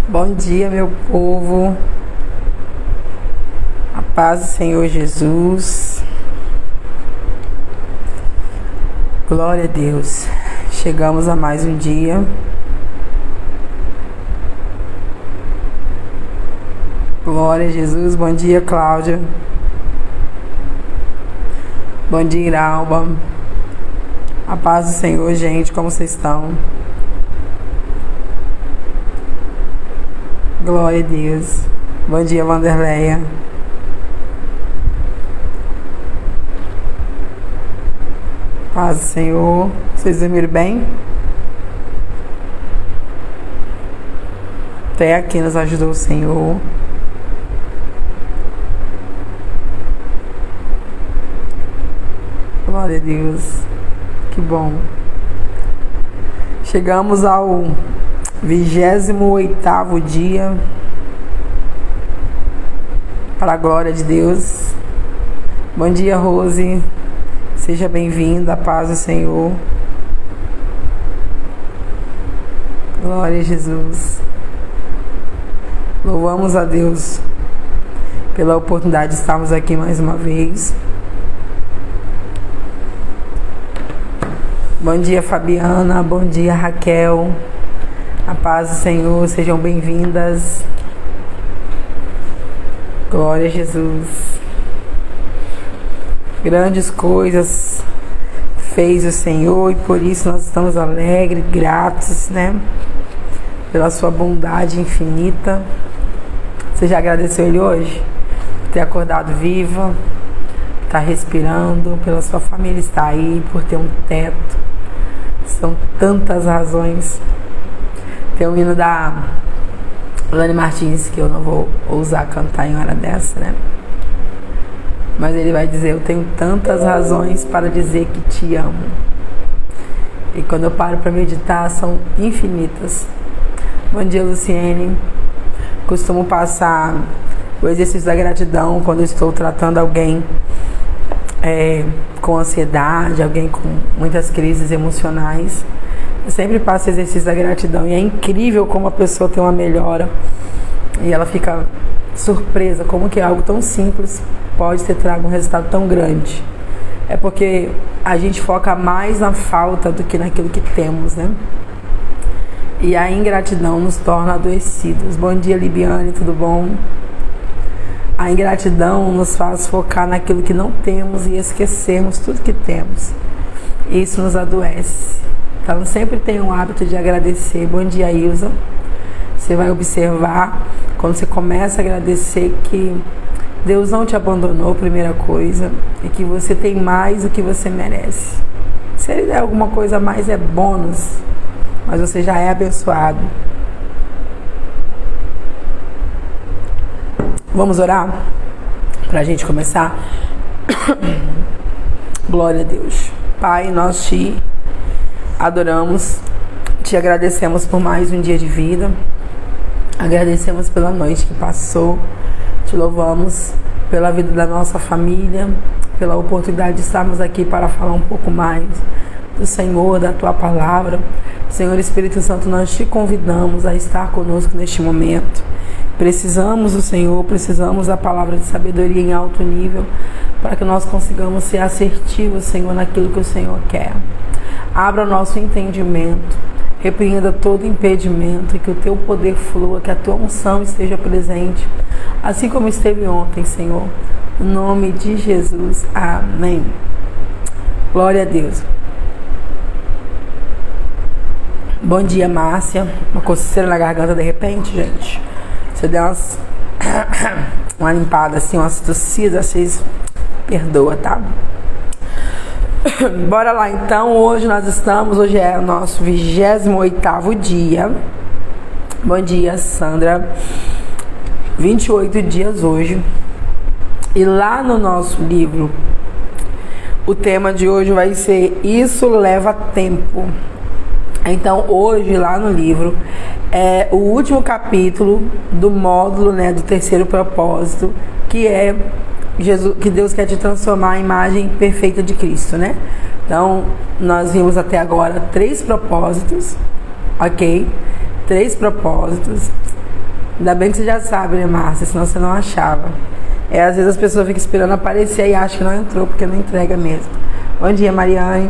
Bom dia, meu povo. A paz do Senhor Jesus. Glória a Deus. Chegamos a mais um dia. Glória a Jesus. Bom dia, Cláudia. Bom dia, Iralba. A paz do Senhor, gente. Como vocês estão? Glória a Deus. Bom dia, Vanderleia. Paz do Senhor. Vocês dormiram bem? Até aqui nos ajudou o Senhor. Glória a Deus. Que bom. Chegamos ao 28º dia, para a glória de Deus. Bom dia, Rose. Seja bem-vinda, a paz do Senhor. Glória a Jesus. Louvamos a Deus pela oportunidade de estarmos aqui mais uma vez. Bom dia, Fabiana. Bom dia, Raquel. A paz do Senhor, sejam bem-vindas. Glória a Jesus. Grandes coisas fez o Senhor e por isso nós estamos alegres, gratos, né? Pela sua bondade infinita. Você já agradeceu Ele hoje? Por ter acordado viva, por estar respirando, pela sua família estar aí, por ter um teto. São tantas razões. Tem um hino da Lani Martins que eu não vou ousar cantar em hora dessa, né? Mas ele vai dizer: eu tenho tantas razões para dizer que te amo. E quando eu paro para meditar, são infinitas. Bom dia, Luciene. Costumo passar o exercício da gratidão quando eu estou tratando alguém com ansiedade, alguém com muitas crises emocionais. Eu sempre passo o exercício da gratidão e é incrível como a pessoa tem uma melhora e ela fica surpresa como que algo tão simples pode ter trago um resultado tão grande. É porque a gente foca mais na falta do que naquilo que temos, né? E a ingratidão nos torna adoecidos. Bom dia, Libiane, tudo bom? A ingratidão nos faz focar naquilo que não temos e esquecermos tudo que temos. Isso nos adoece. Então, sempre tenha o hábito de agradecer. Bom dia, Ilza. Você vai observar, quando você começa a agradecer, que Deus não te abandonou, primeira coisa, e que você tem mais do que você merece. Se Ele der alguma coisa a mais, é bônus, mas você já é abençoado. Vamos orar? Para a gente começar? Glória a Deus. Pai, nós te adoramos, te agradecemos por mais um dia de vida, agradecemos pela noite que passou, te louvamos pela vida da nossa família, pela oportunidade de estarmos aqui para falar um pouco mais do Senhor, da Tua Palavra. Senhor Espírito Santo, nós te convidamos a estar conosco neste momento. Precisamos do Senhor, precisamos da palavra de sabedoria em alto nível para que nós consigamos ser assertivos, Senhor, naquilo que o Senhor quer. Abra o nosso entendimento, repreenda todo impedimento, que o Teu poder flua, que a Tua unção esteja presente, assim como esteve ontem, Senhor. Em nome de Jesus, amém. Glória a Deus. Bom dia, Márcia. Uma coceira na garganta de repente, gente. Você deu uma limpada assim, umas tossidas, vocês perdoa, tá? Bora lá então, hoje é o nosso 28º dia. Bom dia, Sandra. 28 dias hoje. E lá no nosso livro, o tema de hoje vai ser Isso Leva Tempo. Então hoje lá no livro é o último capítulo do módulo, né, do terceiro propósito, que é Jesus, que Deus quer te transformar à imagem perfeita de Cristo, né? Então, nós vimos até agora 3 propósitos, ok? 3 propósitos. Ainda bem que você já sabe, né, Márcia? Senão você não achava. Às vezes as pessoas ficam esperando aparecer e acham que não entrou, porque não entrega mesmo. Bom dia, Mariane.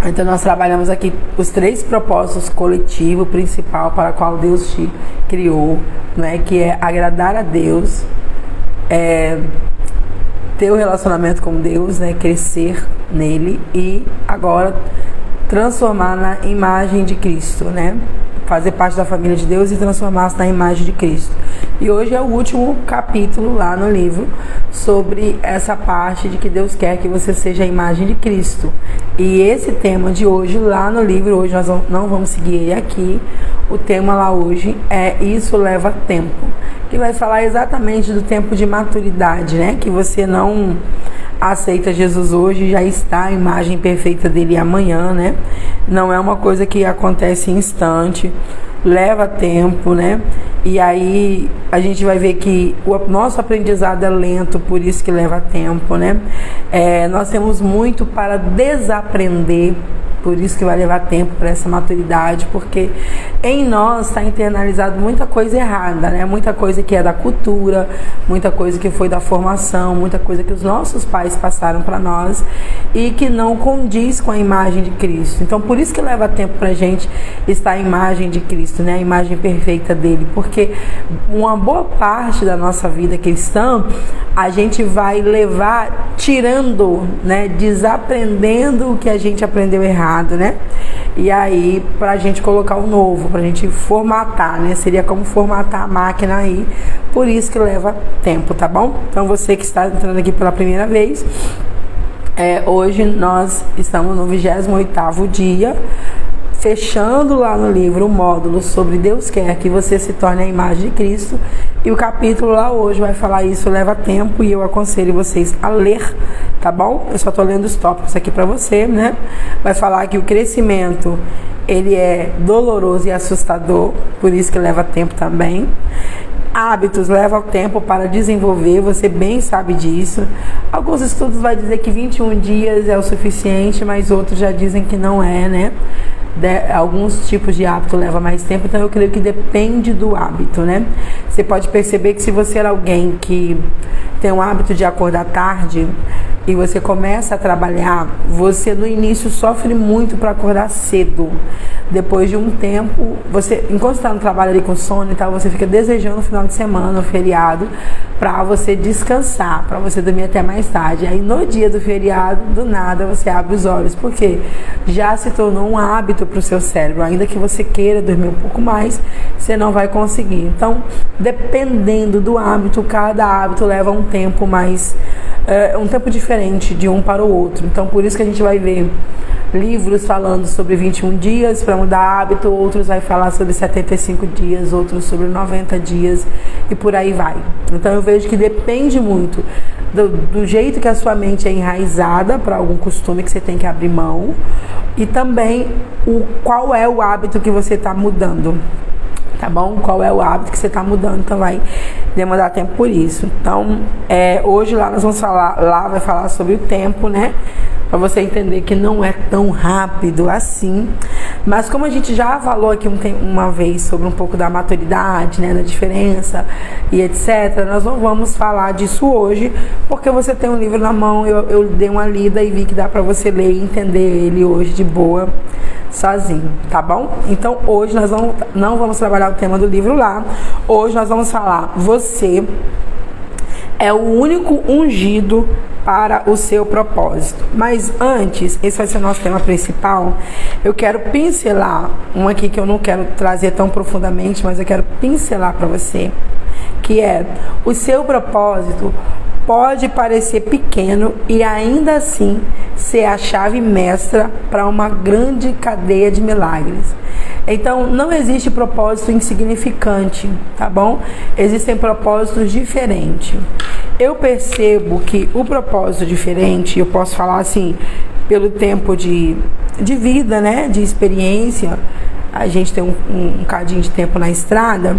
Então nós trabalhamos aqui os 3 propósitos coletivos principal para qual Deus te criou, né? Que é agradar a Deus, ter o relacionamento com Deus, né? Crescer nele e agora transformar na imagem de Cristo, né? Fazer parte da família de Deus e transformar-se na imagem de Cristo. E hoje é o último capítulo lá no livro sobre essa parte de que Deus quer que você seja a imagem de Cristo. E esse tema de hoje lá no livro, hoje nós não vamos seguir ele aqui, o tema lá hoje é Isso Leva Tempo, que vai falar exatamente do tempo de maturidade, né? Que você não aceita Jesus hoje, já está a imagem perfeita dele amanhã, né? Não é uma coisa que acontece em instante, leva tempo, né? E aí a gente vai ver que o nosso aprendizado é lento, por isso que leva tempo, né? Nós temos muito para desaprender, por isso que vai levar tempo para essa maturidade, porque em nós está internalizado muita coisa errada, né? Muita coisa que é da cultura, muita coisa que foi da formação, muita coisa que os nossos pais passaram para nós e que não condiz com a imagem de Cristo. Então, por isso que leva tempo para a gente estar a imagem de Cristo, né? A imagem perfeita dele, porque uma boa parte da nossa vida cristã a gente vai levar tirando, né? Desaprendendo o que a gente aprendeu errado, né? E aí, pra gente colocar o novo, pra gente formatar, né? Seria como formatar a máquina aí, por isso que leva tempo, tá bom? Então, você que está entrando aqui pela primeira vez, hoje nós estamos no 28º dia, fechando lá no livro o módulo sobre Deus quer que você se torne a imagem de Cristo. E o capítulo lá hoje vai falar isso leva tempo e eu aconselho vocês a ler, tá bom? Eu só tô lendo os tópicos aqui pra você, né? Vai falar que o crescimento, ele é doloroso e assustador, por isso que leva tempo também. Hábitos levam tempo para desenvolver, você bem sabe disso. Alguns estudos vão dizer que 21 dias é o suficiente, mas outros já dizem que não é, né? Alguns tipos de hábito levam mais tempo, então eu creio que depende do hábito, né? Você pode perceber que se você é alguém que tem um hábito de acordar tarde e você começa a trabalhar, você no início sofre muito para acordar cedo. Depois de um tempo, você, enquanto está no trabalho ali com sono e tal, você fica desejando o final de semana, o feriado, para você descansar, para você dormir até mais tarde. Aí no dia do feriado, do nada, você abre os olhos, porque já se tornou um hábito para o seu cérebro. Ainda que você queira dormir um pouco mais, você não vai conseguir. Então, dependendo do hábito, cada hábito leva um tempo mais, um tempo diferente de um para o outro. Então, por isso que a gente vai ver livros falando sobre 21 dias para mudar hábito, outros vai falar sobre 75 dias, outros sobre 90 dias e por aí vai. Então eu vejo que depende muito do jeito que a sua mente é enraizada para algum costume que você tem que abrir mão e também qual é o hábito que você está mudando. Tá bom? Qual é o hábito que você está mudando? Então vai demandar tempo por isso. Então, hoje lá nós vamos falar, vai falar sobre o tempo, né? Para você entender que não é tão rápido assim. Mas como a gente já falou aqui uma vez sobre um pouco da maturidade, né, da diferença e etc., nós não vamos falar disso hoje, porque você tem um livro na mão, eu dei uma lida e vi que dá para você ler e entender ele hoje de boa, sozinho, tá bom? Então hoje nós não vamos trabalhar o tema do livro lá. Hoje nós vamos falar, você é o único ungido para o seu propósito. Mas antes, esse vai ser o nosso tema principal, eu quero pincelar um aqui que eu não quero trazer tão profundamente, mas eu quero pincelar para você, que é o seu propósito pode parecer pequeno e ainda assim ser a chave mestra para uma grande cadeia de milagres. Então, não existe propósito insignificante, tá bom? Existem propósitos diferentes. Eu percebo que o propósito diferente, eu posso falar assim, pelo tempo de vida, né? De experiência, a gente tem um cadinho de tempo na estrada.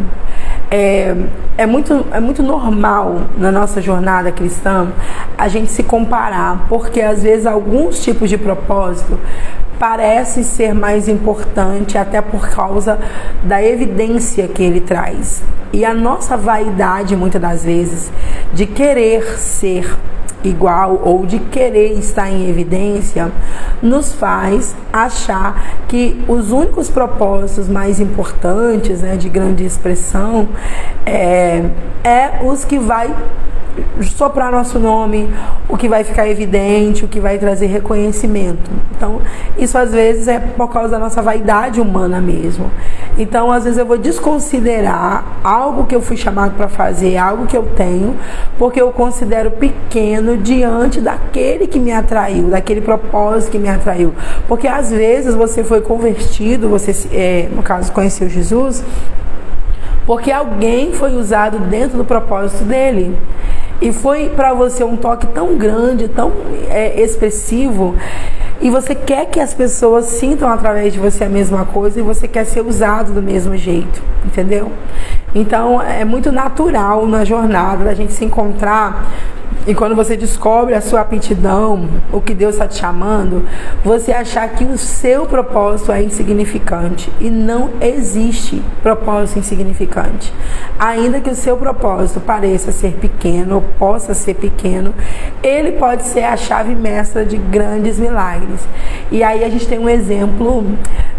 É muito normal na nossa jornada cristã a gente se comparar, porque às vezes alguns tipos de propósito parece ser mais importante até por causa da evidência que ele traz. E a nossa vaidade, muitas das vezes, de querer ser igual ou de querer estar em evidência, nos faz achar que os únicos propósitos mais importantes, né, de grande expressão, é os que vai soprar nosso nome, o que vai ficar evidente, o que vai trazer reconhecimento. Então, isso às vezes é por causa da nossa vaidade humana mesmo. Então, às vezes eu vou desconsiderar algo que eu fui chamado para fazer, algo que eu tenho, porque eu considero pequeno diante daquele que me atraiu, daquele propósito que me atraiu. Porque às vezes você foi convertido, você, no caso, conheceu Jesus, porque alguém foi usado dentro do propósito dele. E foi para você um toque tão grande, tão expressivo, e você quer que as pessoas sintam através de você a mesma coisa, e você quer ser usado do mesmo jeito, entendeu? Então é muito natural na jornada da gente se encontrar. E quando você descobre a sua aptidão, o que Deus está te chamando, você achar que o seu propósito é insignificante. E não existe propósito insignificante. Ainda que o seu propósito pareça ser pequeno, ou possa ser pequeno, ele pode ser a chave mestra de grandes milagres. E aí a gente tem um exemplo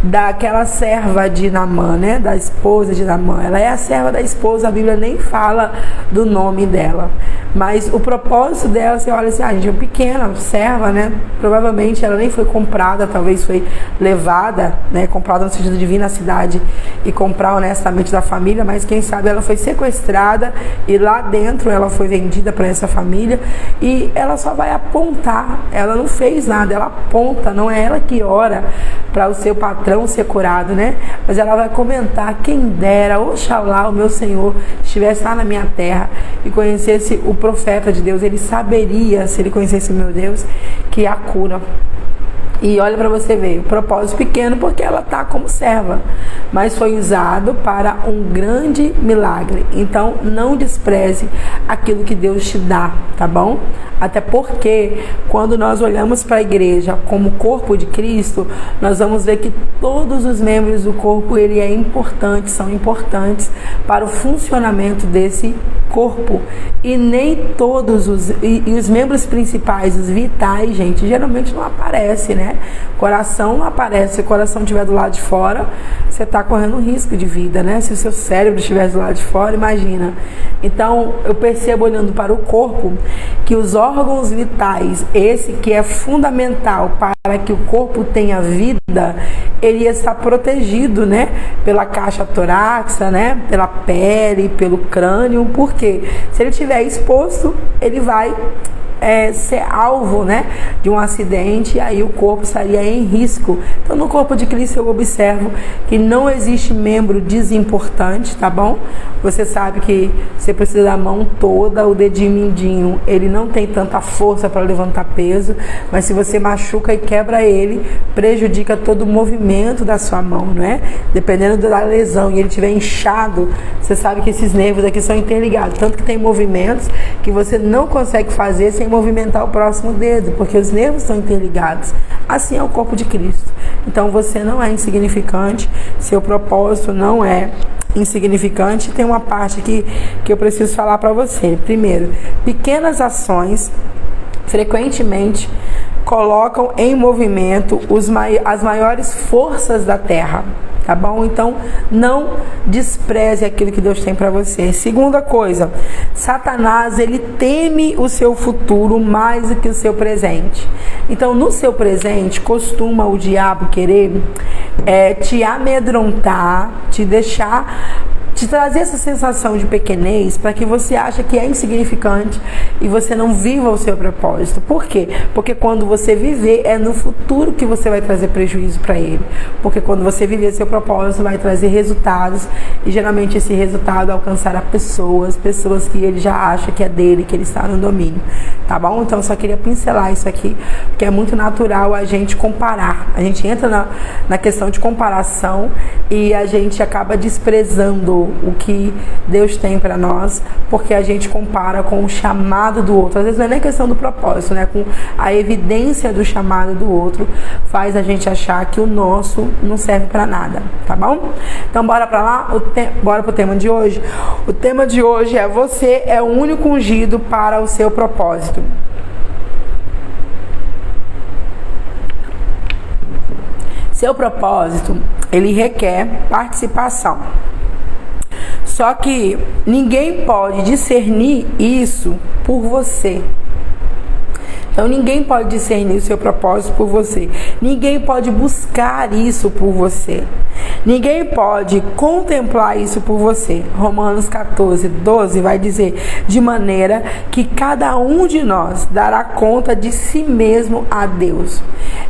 daquela serva de Naamã, né? Da esposa de Naamã. Ela é a serva da esposa, a Bíblia nem fala do nome dela. Mas o propósito dela, você olha assim, gente, é pequena, serva, né? Provavelmente ela nem foi comprada, talvez foi levada, né? Comprada no sentido de vir na cidade e comprar honestamente da família, mas quem sabe ela foi sequestrada e lá dentro ela foi vendida para essa família, e ela só vai apontar, ela não fez nada, ela aponta, não é ela que ora para o seu patrão ser curado, né? Mas ela vai comentar, quem dera, oxalá o meu Senhor estivesse lá na minha terra e conhecesse o profeta de Deus, ele saberia, se ele conhecesse o meu Deus, que há cura. E olha para você ver, o propósito pequeno porque ela está como serva, mas foi usado para um grande milagre. Então não despreze aquilo que Deus te dá, tá bom? Até porque quando nós olhamos para a igreja como corpo de Cristo, nós vamos ver que todos os membros do corpo são importantes para o funcionamento desse corpo. E nem todos os membros principais, os vitais, gente, geralmente não aparecem, né? Coração não aparece. Se o coração estiver do lado de fora, você está correndo um risco de vida, né? Se o seu cérebro estiver do lado de fora, imagina. Então, eu percebo olhando para o corpo que os órgãos vitais, esse que é fundamental para que o corpo tenha vida, ele está protegido, né? Pela caixa torácica, né? Pela pele, pelo crânio. Por quê? Se ele estiver exposto, ele vai ser alvo, né, de um acidente, e aí o corpo estaria em risco. Então, no corpo de Cristo eu observo que não existe membro desimportante, tá bom? Você sabe que você precisa da mão toda, o dedinho mindinho, ele não tem tanta força para levantar peso, mas se você machuca e quebra ele, prejudica todo o movimento da sua mão, né? Dependendo da lesão, e ele estiver inchado, você sabe que esses nervos aqui são interligados, tanto que tem movimentos que você não consegue fazer sem movimentar o próximo dedo, porque os nervos estão interligados. Assim é o corpo de Cristo. Então você não é insignificante, seu propósito não é insignificante. Tem uma parte aqui que eu preciso falar para você. Primeiro, pequenas ações frequentemente colocam em movimento as maiores forças da terra. Tá bom? Então, não despreze aquilo que Deus tem para você. Segunda coisa, Satanás, ele teme o seu futuro mais do que o seu presente. Então, no seu presente, costuma o diabo querer te amedrontar, te deixar, te trazer essa sensação de pequenez para que você ache que é insignificante e você não viva o seu propósito. Por quê? Porque quando você viver, é no futuro que você vai trazer prejuízo para ele. Porque quando você viver seu propósito, vai trazer resultados, e geralmente esse resultado alcançará pessoas que ele já acha que é dele, que ele está no domínio. Tá? tá bom? Então eu só queria pincelar isso aqui, porque é muito natural a gente comparar. A gente entra na questão de comparação e a gente acaba desprezando o que Deus tem para nós, porque a gente compara com o chamado do outro. Às vezes não é nem questão do propósito, né? Com a evidência do chamado do outro, faz a gente achar que o nosso não serve para nada, tá bom? Então bora para lá, bora pro tema de hoje. O tema de hoje é: você é o único ungido para o seu propósito. Seu propósito, ele requer participação. Só que ninguém pode discernir isso por você. Então ninguém pode discernir o seu propósito por você. Ninguém pode buscar isso por você. Ninguém pode contemplar isso por você. Romanos 14, 12 vai dizer: de maneira que cada um de nós dará conta de si mesmo a Deus.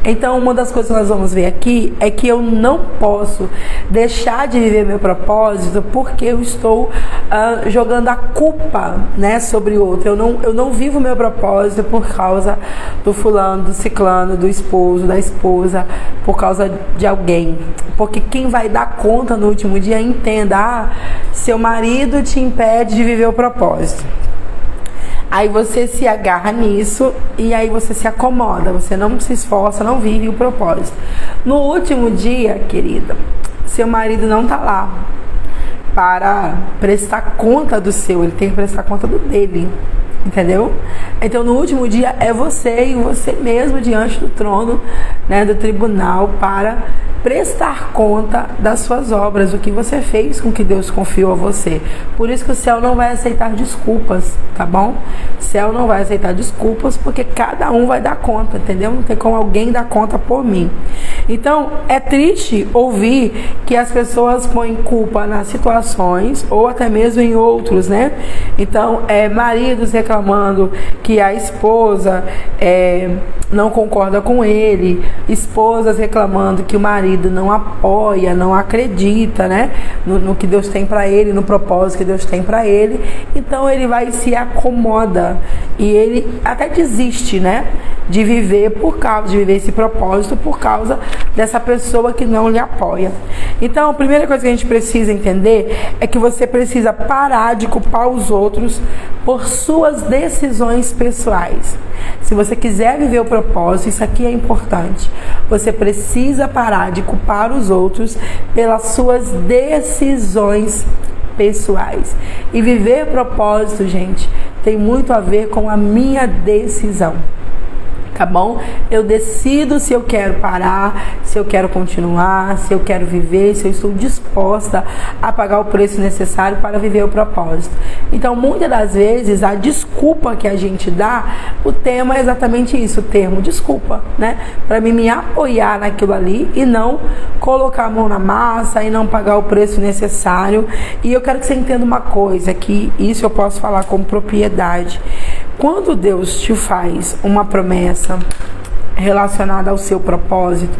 Então uma das coisas que nós vamos ver aqui é que eu não posso deixar de viver meu propósito porque eu estou jogando a culpa, né, sobre o outro. Eu não vivo meu propósito por causa do fulano, do ciclano, do esposo, da esposa, por causa de alguém. Porque quem vai dar conta no último dia, entenda, seu marido te impede de viver o propósito. Aí você se agarra nisso e aí você se acomoda, você não se esforça, não vive o propósito. No último dia, querida, seu marido não tá lá para prestar conta do seu, ele tem que prestar conta do dele. Entendeu? Então no último dia é você e você mesmo diante do trono, né, do tribunal, para prestar conta das suas obras, o que você fez com que Deus confiou a você. Por isso que o céu não vai aceitar desculpas, tá bom? O céu não vai aceitar desculpas, porque cada um vai dar conta, entendeu? Não tem como alguém dar conta por mim. Então é triste ouvir que as pessoas põem culpa nas situações ou até mesmo em outros, né? Então maridos reclamando que a esposa não concorda com ele, esposas reclamando que o marido não apoia, não acredita, né, no que Deus tem para ele, no propósito que Deus tem para ele. Então ele vai e se acomoda e ele até desiste, né, de viver esse propósito por causa dessa pessoa que não lhe apoia. Então a primeira coisa que a gente precisa entender é que você precisa parar de culpar os outros por suas decisões pessoais. Se você quiser viver o propósito, isso aqui é importante. Você precisa parar de culpar os outros pelas suas decisões pessoais. E viver propósito, gente, tem muito a ver com a minha decisão. Tá bom? Eu decido se eu quero parar, se eu quero continuar, se eu quero viver, se eu estou disposta a pagar o preço necessário para viver o propósito. Então, muitas das vezes, a desculpa que a gente dá, o tema é exatamente isso, o termo desculpa, né? Para mim me apoiar naquilo ali e não colocar a mão na massa e não pagar o preço necessário. E eu quero que você entenda uma coisa, que isso eu posso falar com propriedade. Quando Deus te faz uma promessa relacionada ao seu propósito,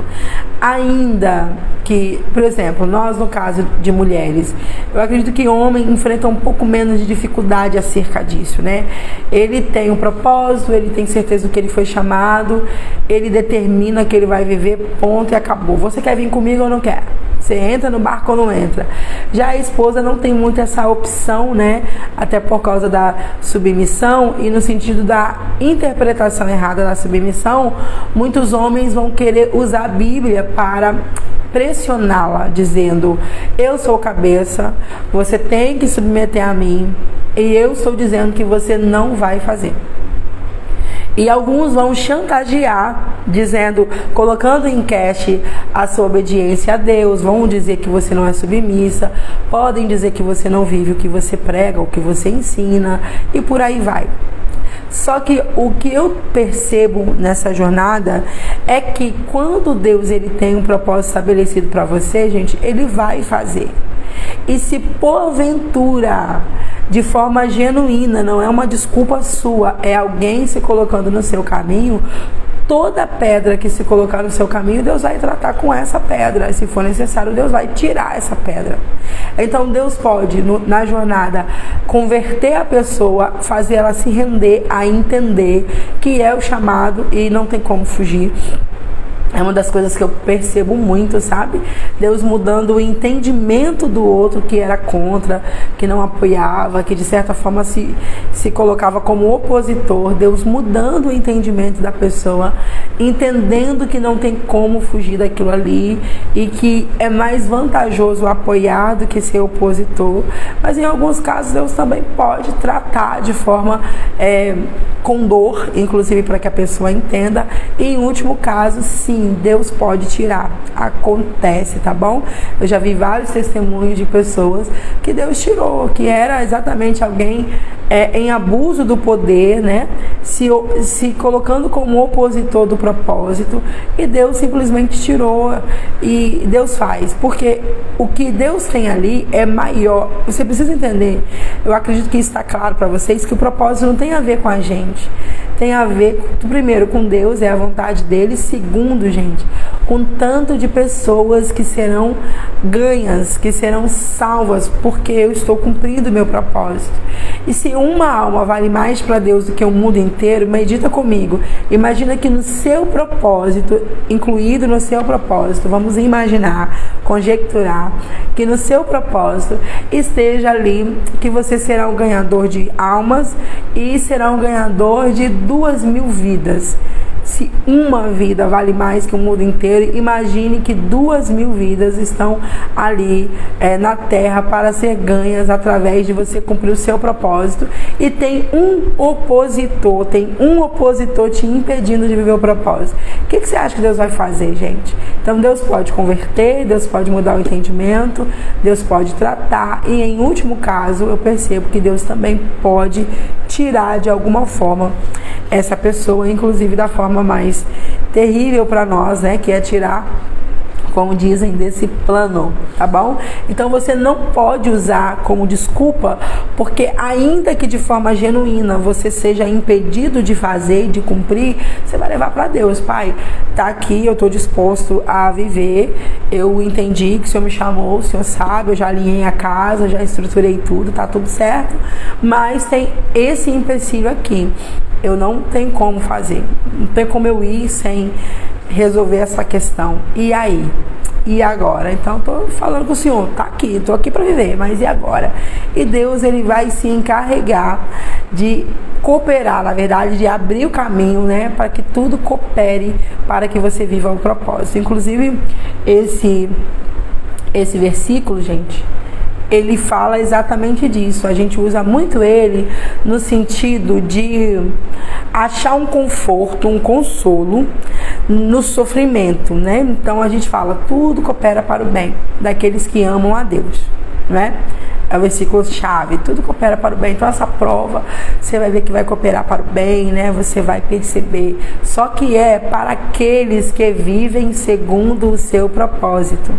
ainda que, por exemplo, nós no caso de mulheres, eu acredito que homem enfrenta um pouco menos de dificuldade acerca disso, né? Ele tem um propósito, ele tem certeza do que ele foi chamado, ele determina que ele vai viver, ponto, e acabou. Você quer vir comigo ou não quer? Você entra no barco ou não entra? Já a esposa não tem muito essa opção, né? Até por causa da submissão e no sentido da interpretação errada da submissão, muitos homens vão querer usar a Bíblia para pressioná-la, dizendo: eu sou cabeça, você tem que submeter a mim, e eu estou dizendo que você não vai fazer. E alguns vão chantagear, dizendo, colocando em xeque a sua obediência a Deus, vão dizer que você não é submissa, podem dizer que você não vive o que você prega, o que você ensina, e por aí vai. Só que o que eu percebo nessa jornada é que quando Deus ele tem um propósito estabelecido para você, gente, ele vai fazer. E se porventura, de forma genuína, não é uma desculpa sua, é alguém se colocando no seu caminho, toda pedra que se colocar no seu caminho, Deus vai tratar com essa pedra. E se for necessário, Deus vai tirar essa pedra. Então Deus pode, na jornada, converter a pessoa, fazer ela se render a entender que é o chamado e não tem como fugir. É uma das coisas que eu percebo muito, sabe? Deus mudando o entendimento do outro que era contra, que não apoiava, que de certa forma se colocava como opositor. Deus mudando o entendimento da pessoa, entendendo que não tem como fugir daquilo ali e que é mais vantajoso apoiar do que ser opositor. Mas em alguns casos Deus também pode tratar de forma com dor, inclusive para que a pessoa entenda. E em último caso, sim, Deus pode tirar. Acontece, tá bom? Eu já vi vários testemunhos de pessoas que Deus tirou, que era exatamente alguém em abuso do poder, né? Se colocando como opositor do propósito, e Deus simplesmente tirou. E Deus faz, porque o que Deus tem ali é maior. Você precisa entender, eu acredito que está claro para vocês, que o propósito não tem a ver com a gente. Tem a ver, primeiro, com Deus, é a vontade dele. Segundo, gente, com tanto de pessoas que serão ganhas, que serão salvas, porque eu estou cumprindo o meu propósito. E se uma alma vale mais para Deus do que o mundo inteiro, medita comigo. Imagina que no seu propósito, incluído no seu propósito, vamos imaginar, conjecturar, que no seu propósito esteja ali que você será um ganhador de almas e será um ganhador de 2.000 vidas. Se uma vida vale mais que o mundo inteiro, imagine que 2.000 vidas estão ali na terra para ser ganhas através de você cumprir o seu propósito. E tem um opositor te impedindo de viver o propósito. O que você acha que Deus vai fazer, gente? Então Deus pode converter, Deus pode mudar o entendimento, Deus pode tratar, e em último caso eu percebo que Deus também pode tirar de alguma forma essa pessoa, inclusive da forma mais terrível para nós, né, que é tirar, como dizem, desse plano, tá bom? Então você não pode usar como desculpa, porque ainda que de forma genuína você seja impedido de fazer e de cumprir, você vai levar para Deus. Pai, tá aqui, eu tô disposto a viver, eu entendi que o Senhor me chamou, o Senhor sabe, eu já alinhei a casa, já estruturei tudo, tá tudo certo, mas tem esse empecilho aqui. Eu não tenho como fazer, não tem como eu ir sem resolver essa questão. E aí? E agora? Então, estou falando com o Senhor, tá aqui, estou aqui para viver, mas e agora? E Deus, ele vai se encarregar de cooperar, na verdade, de abrir o caminho, né, para que tudo coopere para que você viva o propósito. Inclusive, esse versículo, gente, ele fala exatamente disso. A gente usa muito ele no sentido de achar um conforto, um consolo no sofrimento, né? Então a gente fala, tudo coopera para o bem daqueles que amam a Deus, né? É o versículo chave, tudo coopera para o bem. Então essa prova, você vai ver que vai cooperar para o bem, né? Você vai perceber. Só que é para aqueles que vivem segundo o seu propósito.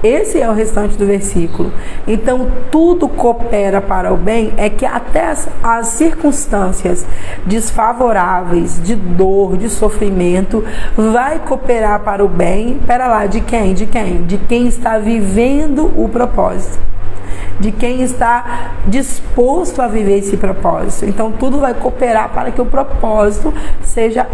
Esse é o restante do versículo. Então, tudo coopera para o bem, é que até as circunstâncias desfavoráveis, de dor, de sofrimento, vai cooperar para o bem. Pera lá, de quem? De quem? De quem está vivendo o propósito. De quem está disposto a viver esse propósito. Então tudo vai cooperar para que o propósito seja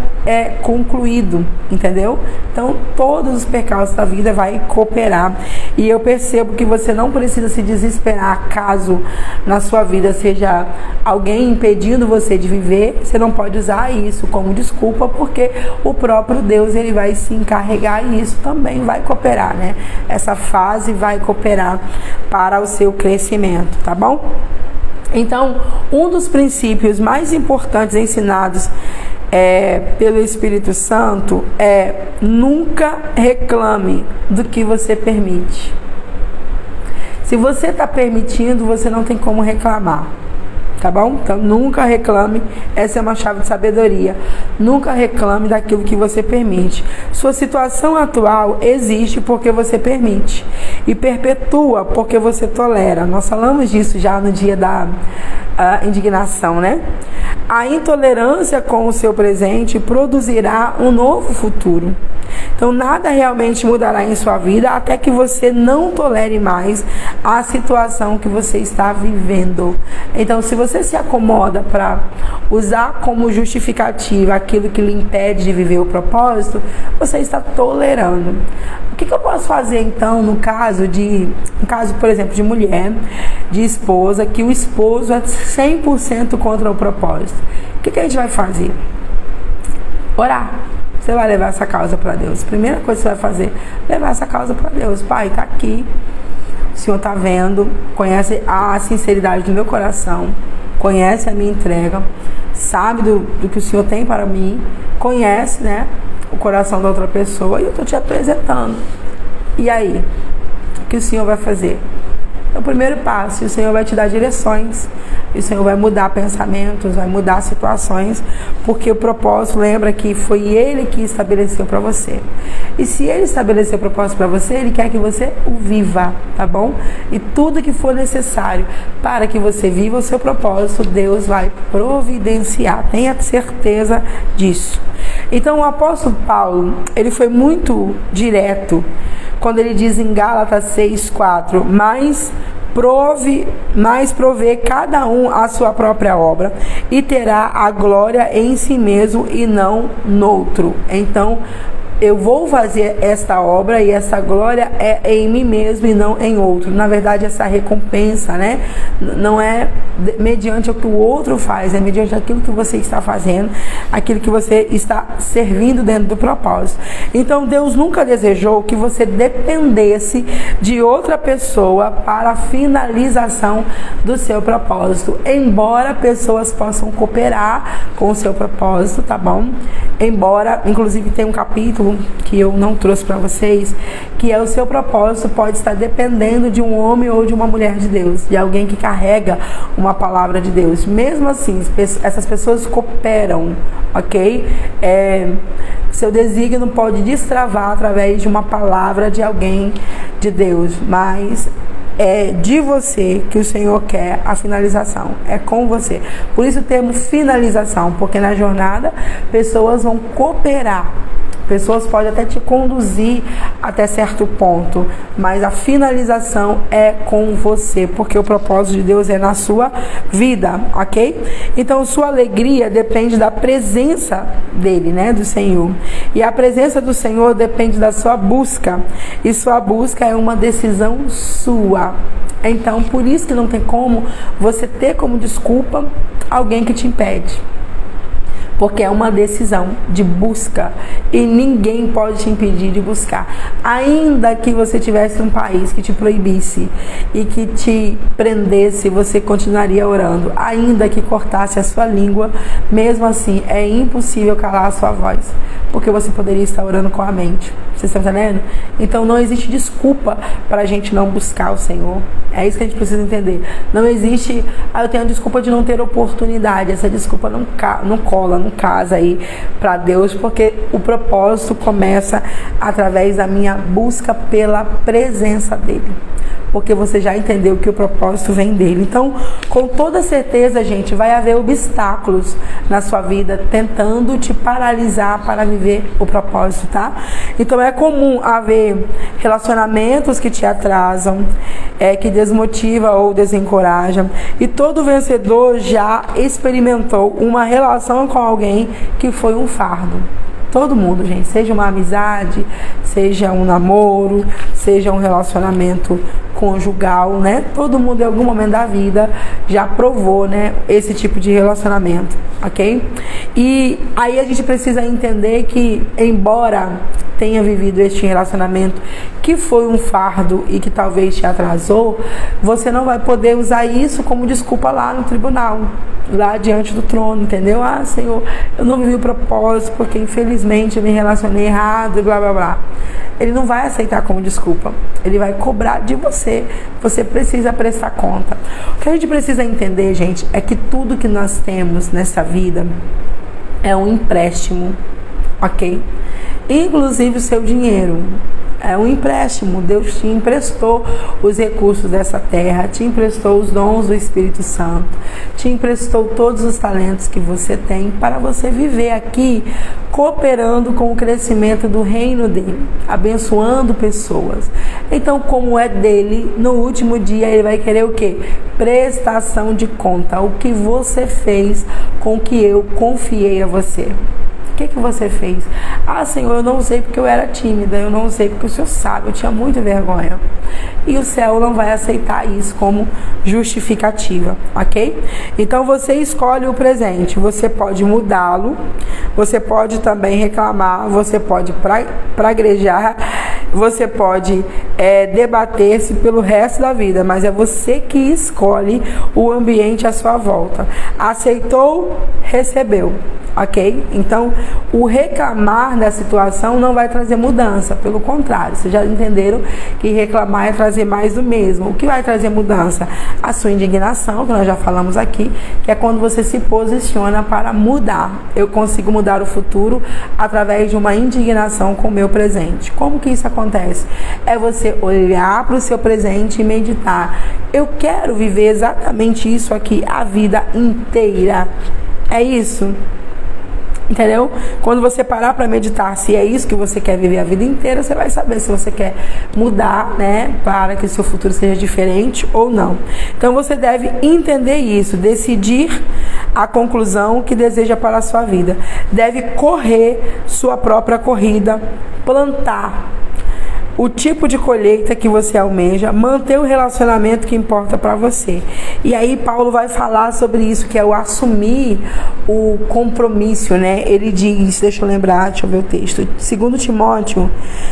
concluído, entendeu? Então todos os percalços da vida vai cooperar. E eu percebo que você não precisa se desesperar caso na sua vida seja alguém impedindo você de viver. Você não pode usar isso como desculpa, porque o próprio Deus, ele vai se encarregar e isso também vai cooperar, né? Essa fase vai cooperar para o seu crescimento, tá bom? Então, um dos princípios mais importantes ensinados pelo Espírito Santo é: nunca reclame do que você permite. Se você está permitindo, você não tem como reclamar, tá bom? Então nunca reclame, essa é uma chave de sabedoria. Nunca reclame daquilo que você permite. Sua situação atual existe porque você permite e perpetua porque você tolera. Nós falamos disso já no dia da indignação, né? A intolerância com o seu presente produzirá um novo futuro. Então nada realmente mudará em sua vida até que você não tolere mais a situação que você está vivendo. Então se você se acomoda para usar como justificativa aquilo que lhe impede de viver o propósito, você está tolerando. O que eu posso fazer então no caso, por exemplo, de mulher, de esposa, que o esposo é 100% contra o propósito? O que a gente vai fazer? Orar. Você vai levar essa causa para Deus. Primeira coisa que você vai fazer, levar essa causa para Deus. Pai, está aqui, o Senhor está vendo, conhece a sinceridade do meu coração, conhece a minha entrega, sabe do que o Senhor tem para mim, conhece, né, o coração da outra pessoa, e eu estou te apresentando. E aí? O que o Senhor vai fazer? É o primeiro passo, e o Senhor vai te dar direções, e o Senhor vai mudar pensamentos, vai mudar situações, porque o propósito, lembra que foi Ele que estabeleceu para você. E se Ele estabeleceu o propósito para você, Ele quer que você o viva, tá bom? E tudo que for necessário para que você viva o seu propósito, Deus vai providenciar, tenha certeza disso. Então o apóstolo Paulo, ele foi muito direto, quando ele diz em Gálatas 6:4, mas provê cada um a sua própria obra e terá a glória em si mesmo e não noutro. Então, eu vou fazer esta obra e essa glória é em mim mesmo e não em outro. Na verdade, essa recompensa, né, não é mediante o que o outro faz, é mediante aquilo que você está fazendo, aquilo que você está servindo dentro do propósito. Então, Deus nunca desejou que você dependesse de outra pessoa para a finalização do seu propósito, embora pessoas possam cooperar com o seu propósito, tá bom? Embora, inclusive, tem um capítulo que eu não trouxe para vocês, que é o seu propósito pode estar dependendo de um homem ou de uma mulher de Deus, de alguém que carrega uma palavra de Deus. Mesmo assim, essas pessoas cooperam, ok? Seu desígnio pode destravar através de uma palavra de alguém de Deus, mas é de você que o Senhor quer a finalização, é com você. Por isso o termo finalização, porque na jornada pessoas vão cooperar, pessoas podem até te conduzir até certo ponto, mas a finalização é com você, porque o propósito de Deus é na sua vida, ok? Então sua alegria depende da presença dele, né, do Senhor, e a presença do Senhor depende da sua busca, e sua busca é uma decisão sua. Então por isso que não tem como você ter como desculpa alguém que te impede, porque é uma decisão de busca e ninguém pode te impedir de buscar. Ainda que você tivesse um país que te proibisse e que te prendesse, você continuaria orando. Ainda que cortasse a sua língua, mesmo assim é impossível calar a sua voz, porque você poderia estar orando com a mente. Vocês estão entendendo? Então não existe desculpa para a gente não buscar o Senhor. É isso que a gente precisa entender. Não existe, eu tenho a desculpa de não ter oportunidade. Essa desculpa não cola, não casa aí para Deus, porque o propósito começa através da minha busca pela presença dele. Porque você já entendeu que o propósito vem dele. Então, com toda certeza, gente, vai haver obstáculos na sua vida tentando te paralisar para viver o propósito, tá? Então, é comum haver relacionamentos que te atrasam, que desmotiva ou desencoraja. E todo vencedor já experimentou uma relação com alguém que foi um fardo. Todo mundo, gente, seja uma amizade, seja um namoro, seja um relacionamento conjugal, né? Todo mundo em algum momento da vida já provou, né, esse tipo de relacionamento, ok? E aí a gente precisa entender que, embora tenha vivido este relacionamento que foi um fardo e que talvez te atrasou, você não vai poder usar isso como desculpa lá no tribunal, lá diante do trono, entendeu? Ah, Senhor, eu não vivi o propósito porque infelizmente eu me relacionei errado e blá blá blá. Ele não vai aceitar como desculpa, ele vai cobrar de você. Você precisa prestar conta. O que a gente precisa entender, gente, é que tudo que nós temos nessa vida é um empréstimo, ok? Inclusive o seu dinheiro. É um empréstimo. Deus te emprestou os recursos dessa terra, te emprestou os dons do Espírito Santo, te emprestou todos os talentos que você tem para você viver aqui cooperando com o crescimento do reino dele, abençoando pessoas. Então, como é dele, no último dia ele vai querer o quê? Prestação de conta. O que você fez com o que eu confiei a você? O que você fez? Ah, Senhor, eu não sei porque eu era tímida, eu não sei porque o Senhor sabe, eu tinha muita vergonha. E o céu não vai aceitar isso como justificativa, ok? Então você escolhe o presente, você pode mudá-lo, você pode também reclamar, você pode praguejar, você pode debater-se pelo resto da vida, mas é você que escolhe o ambiente à sua volta. Aceitou, recebeu. Ok? Então, o reclamar da situação não vai trazer mudança, pelo contrário, vocês já entenderam que reclamar é trazer mais do mesmo. O que vai trazer mudança? A sua indignação, que nós já falamos aqui, que é quando você se posiciona para mudar. Eu consigo mudar o futuro através de uma indignação com o meu presente. Como que isso acontece? É você olhar para o seu presente e meditar. Eu quero viver exatamente isso aqui a vida inteira. É isso? Entendeu? Quando você parar para meditar se é isso que você quer viver a vida inteira, você vai saber se você quer mudar, né, para que o seu futuro seja diferente ou não. Então você deve entender isso, decidir a conclusão que deseja para a sua vida. Deve correr sua própria corrida, plantar o tipo de colheita que você almeja, manter o relacionamento que importa para você. E aí Paulo vai falar sobre isso, que é o assumir o compromisso, né? Ele diz, deixa eu ver o texto, 2 Timóteo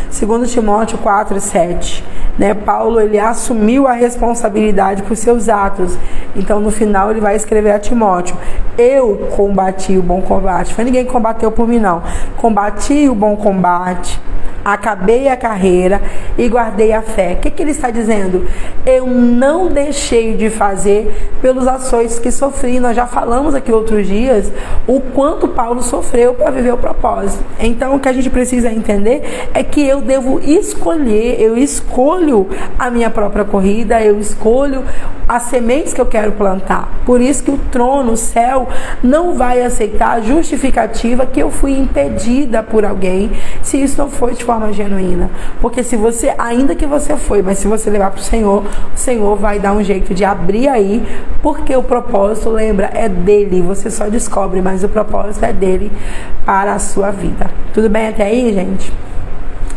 4:7, né? Paulo, ele assumiu a responsabilidade por seus atos. Então no final ele vai escrever a Timóteo: eu combati o bom combate. Foi ninguém que combateu por mim, não. Combati o bom combate, acabei a carreira e guardei a fé. O que ele está dizendo? Eu não deixei de fazer pelos açoites que sofri. Nós já falamos aqui outros dias o quanto Paulo sofreu para viver o propósito. Então o que a gente precisa entender é que eu devo escolher, eu escolho a minha própria corrida, eu escolho as sementes que eu quero plantar. Por isso que o trono, o céu, não vai aceitar a justificativa que eu fui impedida por alguém, se isso não foi de forma genuína. Porque se você, ainda que você foi, mas se você levar para o Senhor vai dar um jeito de abrir aí, porque o propósito, lembra, é dele. Você só descobre, mas o propósito é dele para a sua vida. Tudo bem até aí, gente?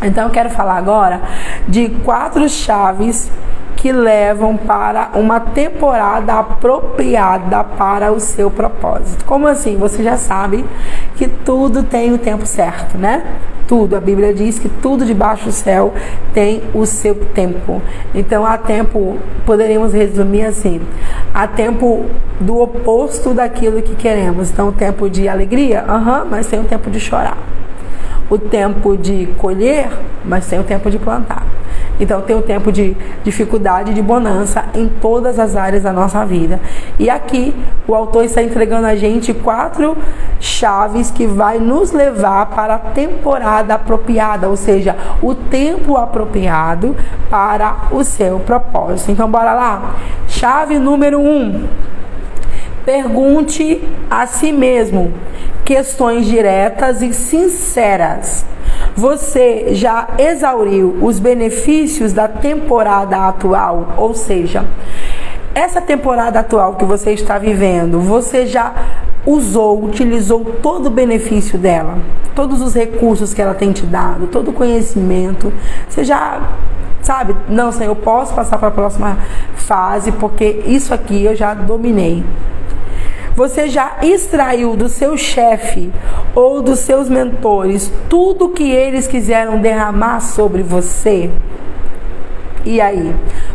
Então eu quero falar agora de 4 chaves que levam para uma temporada apropriada para o seu propósito. Como assim? Você já sabe que tudo tem o tempo certo, né? Tudo, a Bíblia diz que tudo debaixo do céu tem o seu tempo. Então há tempo, poderíamos resumir assim, há tempo do oposto daquilo que queremos. Então o tempo de alegria, mas tem o tempo de chorar. O tempo de colher, mas tem o tempo de plantar. Então tem o tempo de dificuldade e de bonança em todas as áreas da nossa vida. E aqui o autor está entregando a gente 4 chaves que vai nos levar para a temporada apropriada, ou seja, o tempo apropriado para o seu propósito. Então bora lá. Chave número 1. Pergunte a si mesmo questões diretas e sinceras. Você já exauriu os benefícios da temporada atual? Ou seja, essa temporada atual que você está vivendo, você já utilizou todo o benefício dela? Todos os recursos que ela tem te dado, todo o conhecimento, você já sabe? Não, Senhor, eu posso passar para a próxima fase, porque isso aqui eu já dominei. Você já extraiu do seu chefe ou dos seus mentores tudo que eles quiseram derramar sobre você? E aí?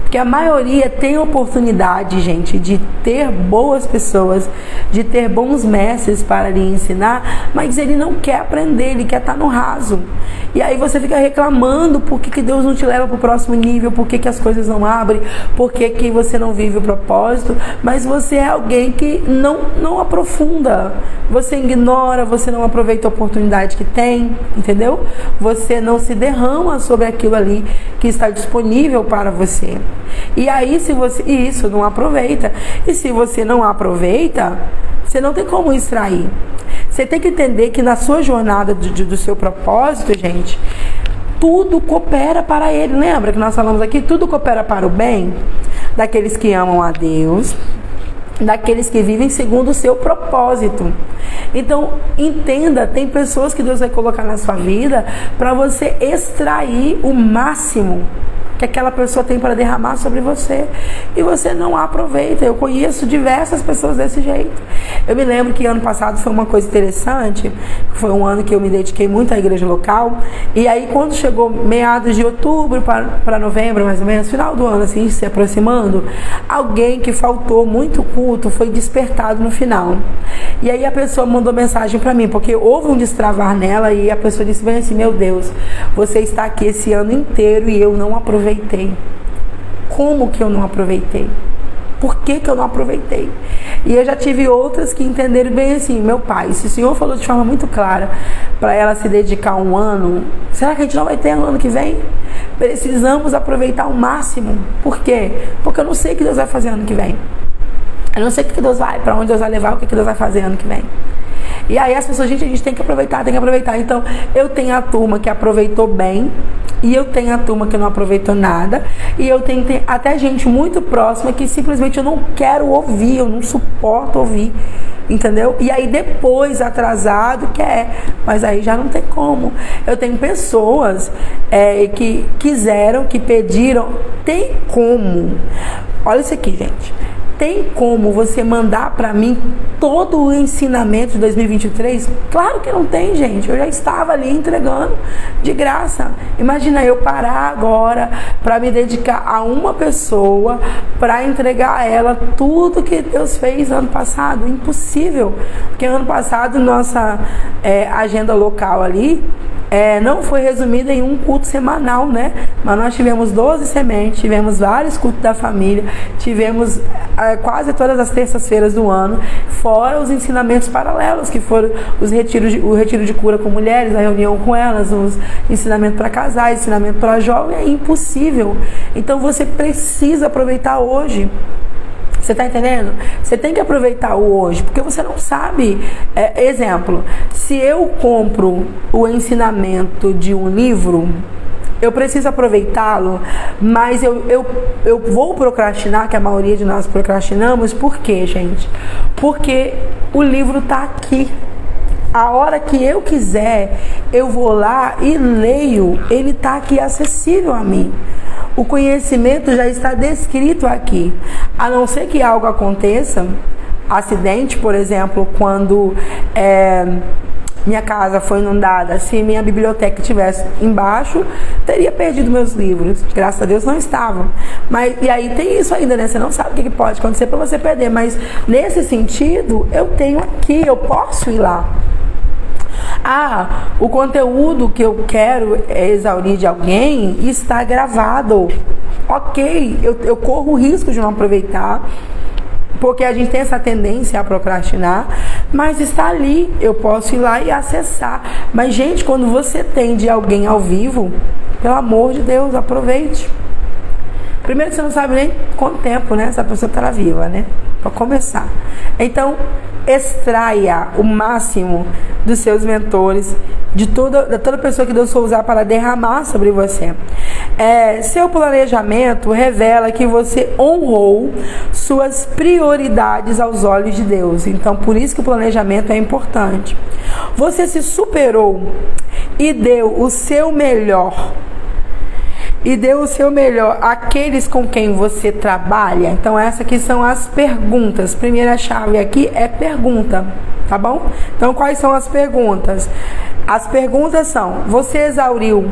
Porque a maioria tem oportunidade, gente, de ter boas pessoas, de ter bons mestres para lhe ensinar, mas ele não quer aprender, ele quer estar no raso. E aí você fica reclamando por que Deus não te leva para o próximo nível, por que as coisas não abrem, por que você não vive o propósito, mas você é alguém que não aprofunda, você ignora, você não aproveita a oportunidade que tem, entendeu? Você não se derrama sobre aquilo ali que está disponível para você. E aí se você isso não aproveita, e se você não aproveita, você não tem como extrair. Você tem que entender que na sua jornada do seu propósito, gente, tudo coopera para ele. Lembra que nós falamos aqui? Tudo coopera para o bem daqueles que amam a Deus, daqueles que vivem segundo o seu propósito. Então, entenda, tem pessoas que Deus vai colocar na sua vida para você extrair o máximo que aquela pessoa tem para derramar sobre você, e você não aproveita. Eu conheço diversas pessoas desse jeito. Eu me lembro que ano passado foi uma coisa interessante, foi um ano que eu me dediquei muito à igreja local, e aí quando chegou meados de outubro para novembro, mais ou menos, final do ano, assim, se aproximando, alguém que faltou muito culto foi despertado no final. E aí a pessoa mandou mensagem para mim, porque houve um destravar nela, e a pessoa disse bem assim: meu Deus, você está aqui esse ano inteiro e eu não aproveitei. Como que eu não aproveitei? Por que eu não aproveitei? E eu já tive outras que entenderam bem assim: meu pai, se o Senhor falou de forma muito clara para ela se dedicar um ano, será que a gente não vai ter no ano que vem? Precisamos aproveitar ao máximo. Por quê? Porque eu não sei o que Deus vai fazer ano que vem. Eu não sei o que Deus vai, para onde Deus vai levar, o que Deus vai fazer ano que vem. E aí as pessoas, gente, a gente tem que aproveitar. Então, eu tenho a turma que aproveitou bem, e eu tenho a turma que não aproveitou nada, e eu tenho até gente muito próxima que simplesmente eu não quero ouvir, eu não suporto ouvir, entendeu? E aí depois, atrasado, quer, mas aí já não tem como. Eu tenho pessoas que quiseram, que pediram, tem como. Olha isso aqui, gente. Tem como você mandar para mim todo o ensinamento de 2023? Claro que não tem, gente. Eu já estava ali entregando de graça. Imagina eu parar agora para me dedicar a uma pessoa, para entregar a ela tudo que Deus fez ano passado. Impossível. Porque ano passado nossa agenda local ali não foi resumida em um culto semanal, né? Mas nós tivemos 12 sementes, tivemos vários cultos da família, tivemos quase todas as terças-feiras do ano, fora os ensinamentos paralelos, que foram o retiro de cura com mulheres, a reunião com elas, os ensinamentos para casais, ensinamento para jovens. É impossível. Então você precisa aproveitar hoje. Você está entendendo? Você tem que aproveitar o hoje, porque você não sabe. Exemplo, se eu compro o ensinamento de um livro, eu preciso aproveitá-lo, mas eu vou procrastinar, que a maioria de nós procrastinamos. Por quê, gente? Porque o livro está aqui. A hora que eu quiser, eu vou lá e leio. Ele está aqui acessível a mim. O conhecimento já está descrito aqui. A não ser que algo aconteça, acidente, por exemplo, quando minha casa foi inundada, se minha biblioteca estivesse embaixo, teria perdido meus livros. Graças a Deus não estavam. E aí tem isso ainda, né? Você não sabe o que pode acontecer para você perder. Mas nesse sentido, eu tenho aqui, eu posso ir lá. O conteúdo que eu quero exaurir de alguém está gravado. Ok, eu corro o risco de não aproveitar, porque a gente tem essa tendência a procrastinar, mas está ali, eu posso ir lá e acessar. Mas, gente, quando você tem de alguém ao vivo, pelo amor de Deus, aproveite. Primeiro que você não sabe nem quanto tempo, né, essa pessoa estará viva, né? Para começar. Então, extraia o máximo dos seus mentores, de toda pessoa que Deus for usar para derramar sobre você. Seu planejamento revela que você honrou suas prioridades aos olhos de Deus. Então, por isso que o planejamento é importante. Você se superou e deu o seu melhor. Àqueles com quem você trabalha. Então essas aqui são as perguntas. Primeira chave aqui é pergunta, tá bom? Então quais são as perguntas? As perguntas são: você exauriu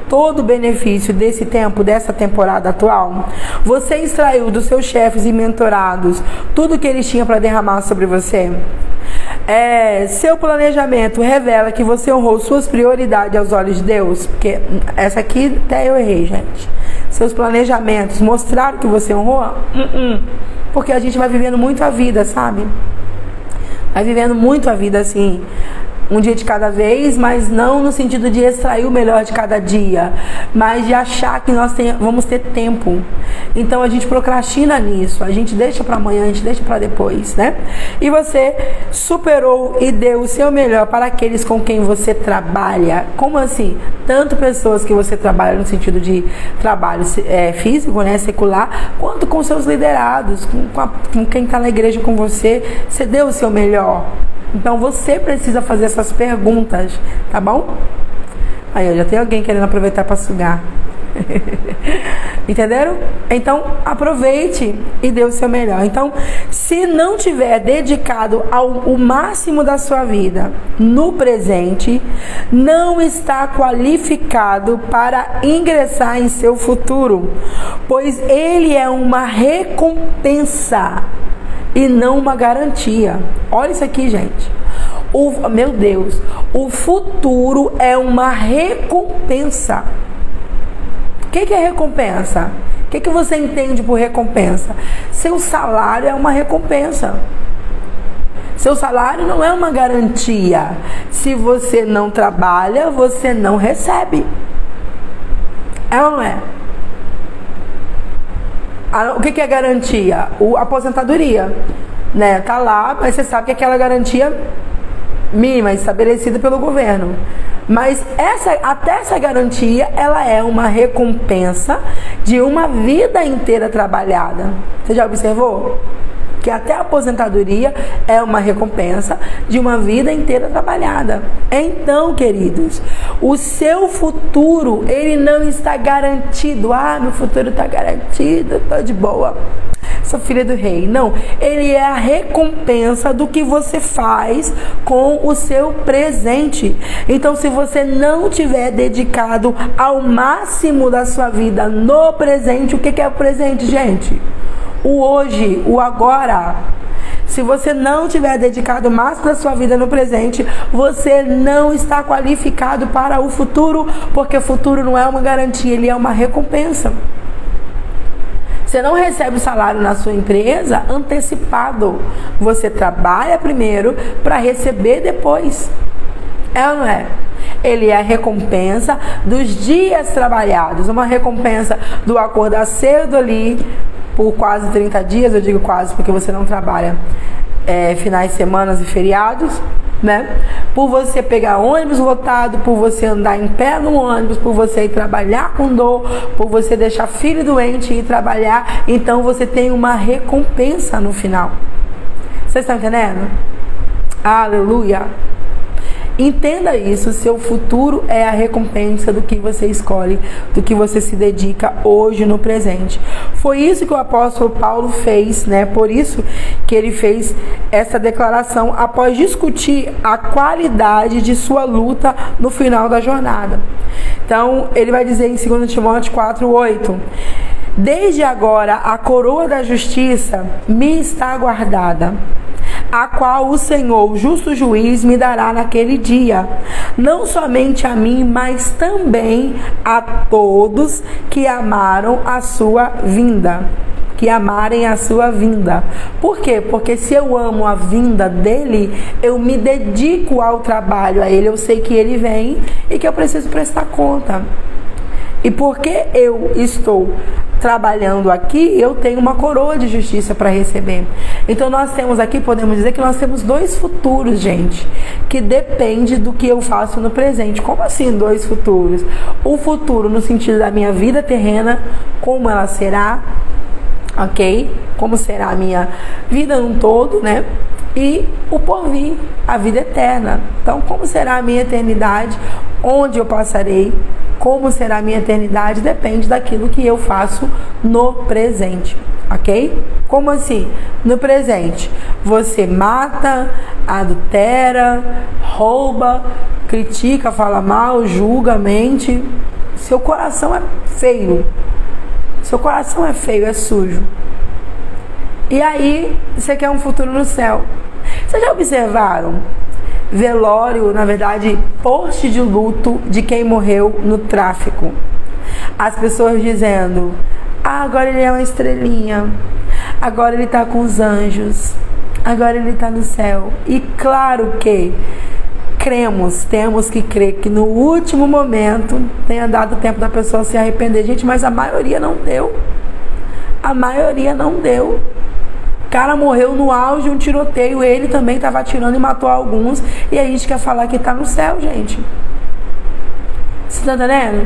todo o benefício desse tempo, dessa temporada atual? Você extraiu dos seus chefes e mentorados tudo que eles tinham para derramar sobre você? Seu planejamento revela que você honrou suas prioridades aos olhos de Deus? Porque essa aqui até eu errei, gente. Seus planejamentos mostraram que você honrou? Porque a gente vai vivendo muito a vida, sabe? Vai vivendo muito a vida assim, um dia de cada vez, mas não no sentido de extrair o melhor de cada dia, mas de achar que nós vamos ter tempo. Então a gente procrastina nisso, a gente deixa para amanhã, a gente deixa para depois, né? E você superou e deu o seu melhor para aqueles com quem você trabalha. Como assim? Tanto pessoas que você trabalha no sentido de trabalho físico, né, secular, quanto com seus liderados, com quem está na igreja com você. Você deu o seu melhor. Então você precisa fazer essas perguntas, tá bom? Aí, já tem alguém querendo aproveitar para sugar. Entenderam? Então aproveite e dê o seu melhor. Então, se não tiver dedicado ao máximo da sua vida no presente, não está qualificado para ingressar em seu futuro, pois ele é uma recompensa e não uma garantia. Olha isso aqui, gente. Meu Deus, o futuro é uma recompensa. O que é recompensa? O que você entende por recompensa? Seu salário é uma recompensa. Seu salário não é uma garantia. Se você não trabalha, você não recebe. É ou não é? O que é garantia? A aposentadoria, né? Tá lá, mas você sabe que aquela garantia mínima estabelecida pelo governo. Mas até essa garantia, ela é uma recompensa de uma vida inteira trabalhada. Você já observou? Que até a aposentadoria é uma recompensa de uma vida inteira trabalhada. Então, queridos, o seu futuro, ele não está garantido. Meu futuro está garantido, estou de boa, sou filha do rei. Não, ele é a recompensa do que você faz com o seu presente. Então, se você não tiver dedicado ao máximo da sua vida no presente, o que é o presente, gente? O hoje, o agora. Se você não tiver dedicado o máximo da sua vida no presente, você não está qualificado para o futuro, porque o futuro não é uma garantia, ele é uma recompensa. Você não recebe o salário na sua empresa antecipado. Você trabalha primeiro para receber depois. É ou não é? Ele é a recompensa dos dias trabalhados. Uma recompensa do acordar cedo ali por quase 30 dias. Eu digo quase porque você não trabalha finais de semana e feriados, né? Por você pegar ônibus lotado, por você andar em pé no ônibus, por você ir trabalhar com dor, por você deixar filho doente e ir trabalhar. Então você tem uma recompensa no final. Vocês estão entendendo? Aleluia! Entenda isso, seu futuro é a recompensa do que você escolhe, do que você se dedica hoje no presente. Foi isso que o apóstolo Paulo fez, né? Por isso que ele fez essa declaração após discutir a qualidade de sua luta no final da jornada. Então, ele vai dizer em 2 Timóteo 4:8: desde agora a coroa da justiça me está guardada, a qual o Senhor, o justo juiz, me dará naquele dia, não somente a mim, mas também a todos que amaram a sua vinda. Que amarem a sua vinda. Por quê? Porque se eu amo a vinda dele, eu me dedico ao trabalho a ele. Eu sei que ele vem e que eu preciso prestar conta. E porque eu estou trabalhando aqui, eu tenho uma coroa de justiça para receber. Então nós temos aqui, podemos dizer que nós temos dois futuros, gente, que depende do que eu faço no presente. Como assim dois futuros? O futuro no sentido da minha vida terrena, como ela será, ok? Como será a minha vida num todo, né? E o porvir, a vida eterna. Então, como será a minha eternidade? Onde eu passarei? Como será a minha eternidade? Depende daquilo que eu faço no presente, ok? Como assim? No presente, você mata, adultera, rouba, critica, fala mal, julga, mente, Seu coração é feio. Seu coração é feio, é sujo. E aí, você quer um futuro no céu. Vocês já observaram? Velório, na verdade, post de luto de quem morreu no tráfico. As pessoas dizendo: ah, agora ele é uma estrelinha. Agora ele está com os anjos. Agora ele está no céu. E claro que temos que crer que no último momento tenha dado tempo da pessoa se arrepender. Gente, mas a maioria não deu. A maioria não deu. O cara morreu no auge de um tiroteio. Ele também estava atirando e matou alguns. E a gente quer falar que está no céu, gente. Você está entendendo?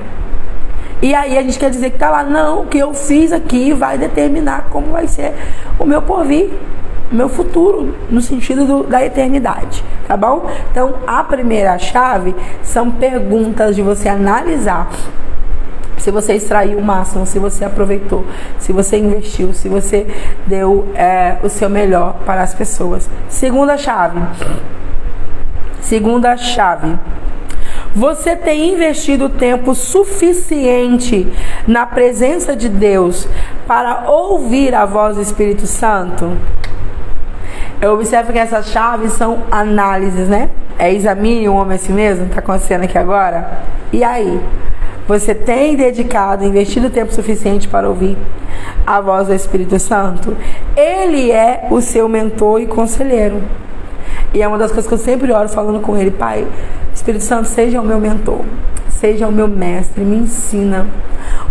E aí a gente quer dizer que está lá. Não, o que eu fiz aqui vai determinar como vai ser o meu porvir, o meu futuro, no sentido da eternidade, tá bom? Então, a primeira chave são perguntas de você analisar se você extraiu o máximo, se você aproveitou, se você investiu, se você deu o seu melhor para as pessoas. Segunda chave. Você tem investido tempo suficiente na presença de Deus para ouvir a voz do Espírito Santo? Eu observo que essas chaves são análises, né? Examine o homem a si mesmo, tá acontecendo aqui agora. E aí? Você tem dedicado, investido tempo suficiente para ouvir a voz do Espírito Santo? Ele é o seu mentor e conselheiro. E é uma das coisas que eu sempre oro falando com ele: Pai, Espírito Santo, seja o meu mentor, seja o meu mestre, me ensina.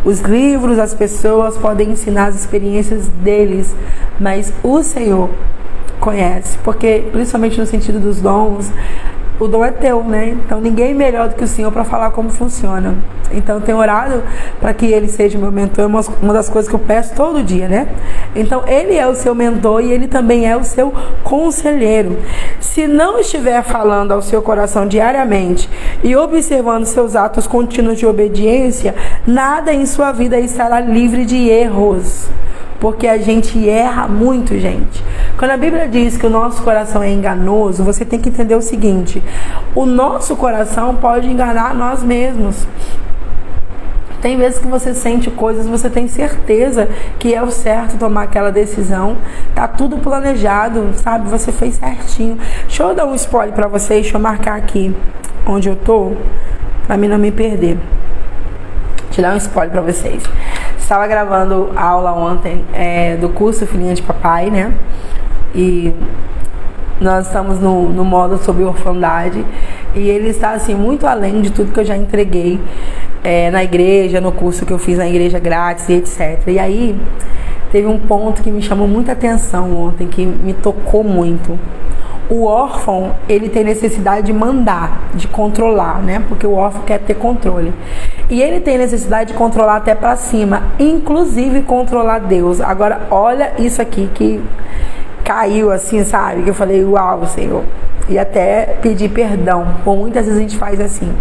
Os livros, as pessoas podem ensinar as experiências deles, mas o Senhor conhece, porque principalmente no sentido dos dons, o dom é teu, né? Então ninguém melhor do que o Senhor para falar como funciona. Então eu tenho orado para que ele seja o meu mentor, uma das coisas que eu peço todo dia, né? Então ele é o seu mentor e ele também é o seu conselheiro. Se não estiver falando ao seu coração diariamente e observando seus atos contínuos de obediência, nada em sua vida estará livre de erros. Porque a gente erra muito, gente. Quando a Bíblia diz que o nosso coração é enganoso, você tem que entender o seguinte: o nosso coração pode enganar nós mesmos. Tem vezes que você sente coisas, você tem certeza que é o certo tomar aquela decisão. Tá tudo planejado, sabe? Você fez certinho. Deixa eu dar um spoiler pra vocês, deixa eu marcar aqui onde eu tô, pra mim não me perder. Deixa eu dar um spoiler pra vocês. Estava gravando a aula ontem do curso Filhinha de Papai, né? E nós estamos no módulo sobre orfandade. E ele está assim muito além de tudo que eu já entreguei na igreja, no curso que eu fiz na igreja grátis e etc. E aí teve um ponto que me chamou muita atenção ontem, que me tocou muito. O órfão, ele tem necessidade de mandar, de controlar, né? Porque o órfão quer ter controle. E ele tem necessidade de controlar até pra cima, inclusive controlar Deus. Agora, olha isso aqui que caiu assim, sabe? Que eu falei, uau, Senhor. E até pedir perdão, por muitas vezes a gente faz assim.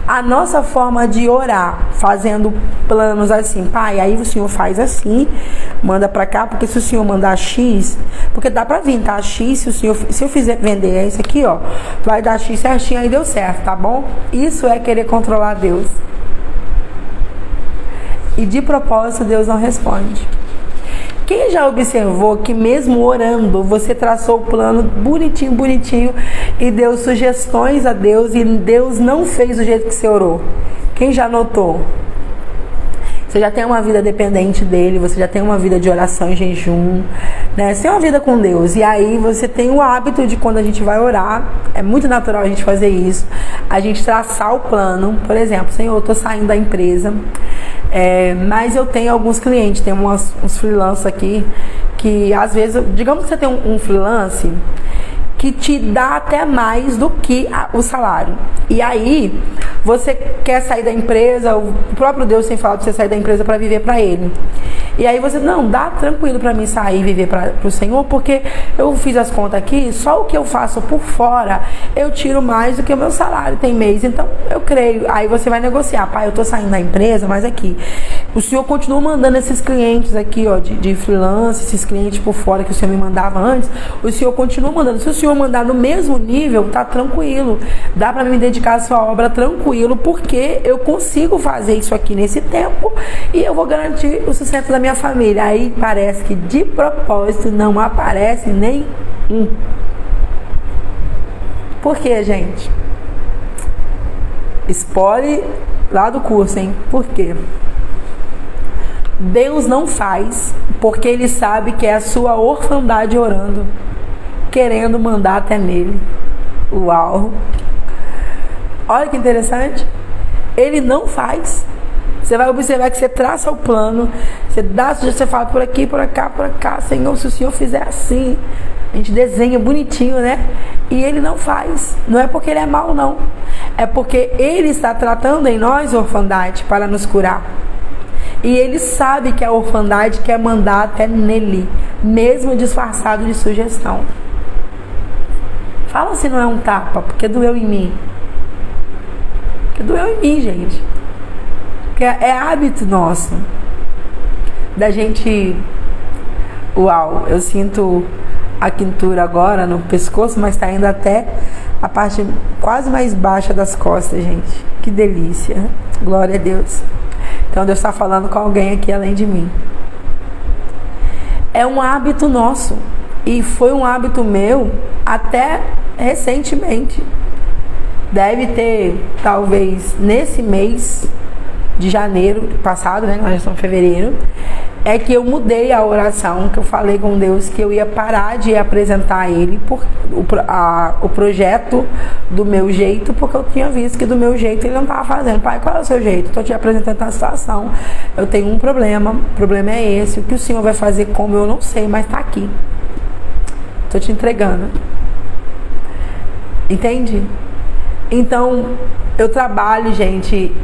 A nossa forma de orar, fazendo planos assim: Pai, aí o Senhor faz assim, manda pra cá, porque se o Senhor mandar X, porque dá pra vir, tá? X, se eu fizer vender, é isso aqui, ó, vai dar X certinho, aí deu certo, tá bom? Isso é querer controlar Deus. E de propósito Deus não responde. Quem já observou que mesmo orando, você traçou o plano bonitinho e deu sugestões a Deus e Deus não fez do jeito que você orou? Quem já notou? Você já tem uma vida dependente dele, você já tem uma vida de oração e jejum, né? Você tem uma vida com Deus. E aí você tem o hábito de, quando a gente vai orar, é muito natural a gente fazer isso, a gente traçar o plano. Por exemplo, Senhor, eu tô saindo da empresa, mas eu tenho alguns clientes, tem uns freelancers aqui, que às vezes, digamos que você tem um freelance que te dá até mais do que o salário. E aí, você quer sair da empresa, o próprio Deus tem falado pra você sair da empresa para viver para Ele. E aí você, não, dá tranquilo para mim sair e viver para o Senhor, porque eu fiz as contas aqui, só o que eu faço por fora, eu tiro mais do que o meu salário, tem mês, então eu creio. Aí você vai negociar: Pai, eu tô saindo da empresa, mas aqui, O Senhor continua mandando esses clientes aqui, ó, de freelance, esses clientes por fora que o Senhor me mandava antes. O Senhor continua mandando. Se o Senhor mandar no mesmo nível, tá tranquilo. Dá para me dedicar à sua obra tranquilo, porque eu consigo fazer isso aqui nesse tempo e eu vou garantir o sustento da minha família. Aí parece que de propósito não aparece nem um. Por quê, gente? Spoiler lá do curso, hein? Por quê? Deus não faz porque Ele sabe que é a sua orfandade orando, querendo mandar até nele. Uau! Olha que interessante. Ele não faz. Você vai observar que você traça o plano, você fala por aqui, por cá, Senhor, se o Senhor fizer assim, a gente desenha bonitinho, né? E Ele não faz. Não é porque Ele é mau, não. É porque Ele está tratando em nós orfandade para nos curar. E Ele sabe que a orfandade quer mandar até nele, mesmo disfarçado de sugestão. Fala se não é um tapa, porque doeu em mim. Porque doeu em mim, gente. Porque é hábito nosso. Da gente... Uau, eu sinto a quintura agora no pescoço, mas está indo até a parte quase mais baixa das costas, gente. Que delícia. Glória a Deus. Então Deus está falando com alguém aqui além de mim. É um hábito nosso. E foi um hábito meu até recentemente. Deve ter, talvez, nesse mês de janeiro passado, né? Nós já estamos em fevereiro. É que eu mudei a oração, que eu falei com Deus que eu ia parar de apresentar a Ele o projeto do meu jeito, porque eu tinha visto que do meu jeito Ele não estava fazendo. Pai, qual é o seu jeito? Estou te apresentando a situação. Eu tenho um problema, o problema é esse. O que o Senhor vai fazer como eu não sei, mas está aqui. Estou te entregando. Entende? Então, eu trabalho, gente,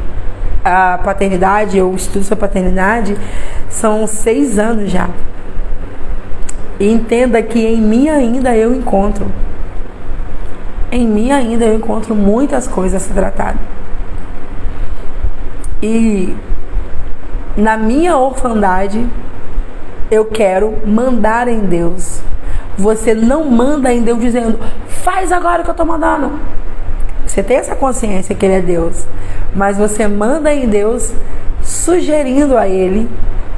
a paternidade, eu estudo sobre paternidade, são 6 anos já. E entenda que em mim ainda eu encontro. Em mim ainda eu encontro muitas coisas a ser tratadas. E na minha orfandade, eu quero mandar em Deus. Você não manda em Deus dizendo, faz agora o que eu estou mandando. Você tem essa consciência que Ele é Deus. Mas você manda em Deus, sugerindo a Ele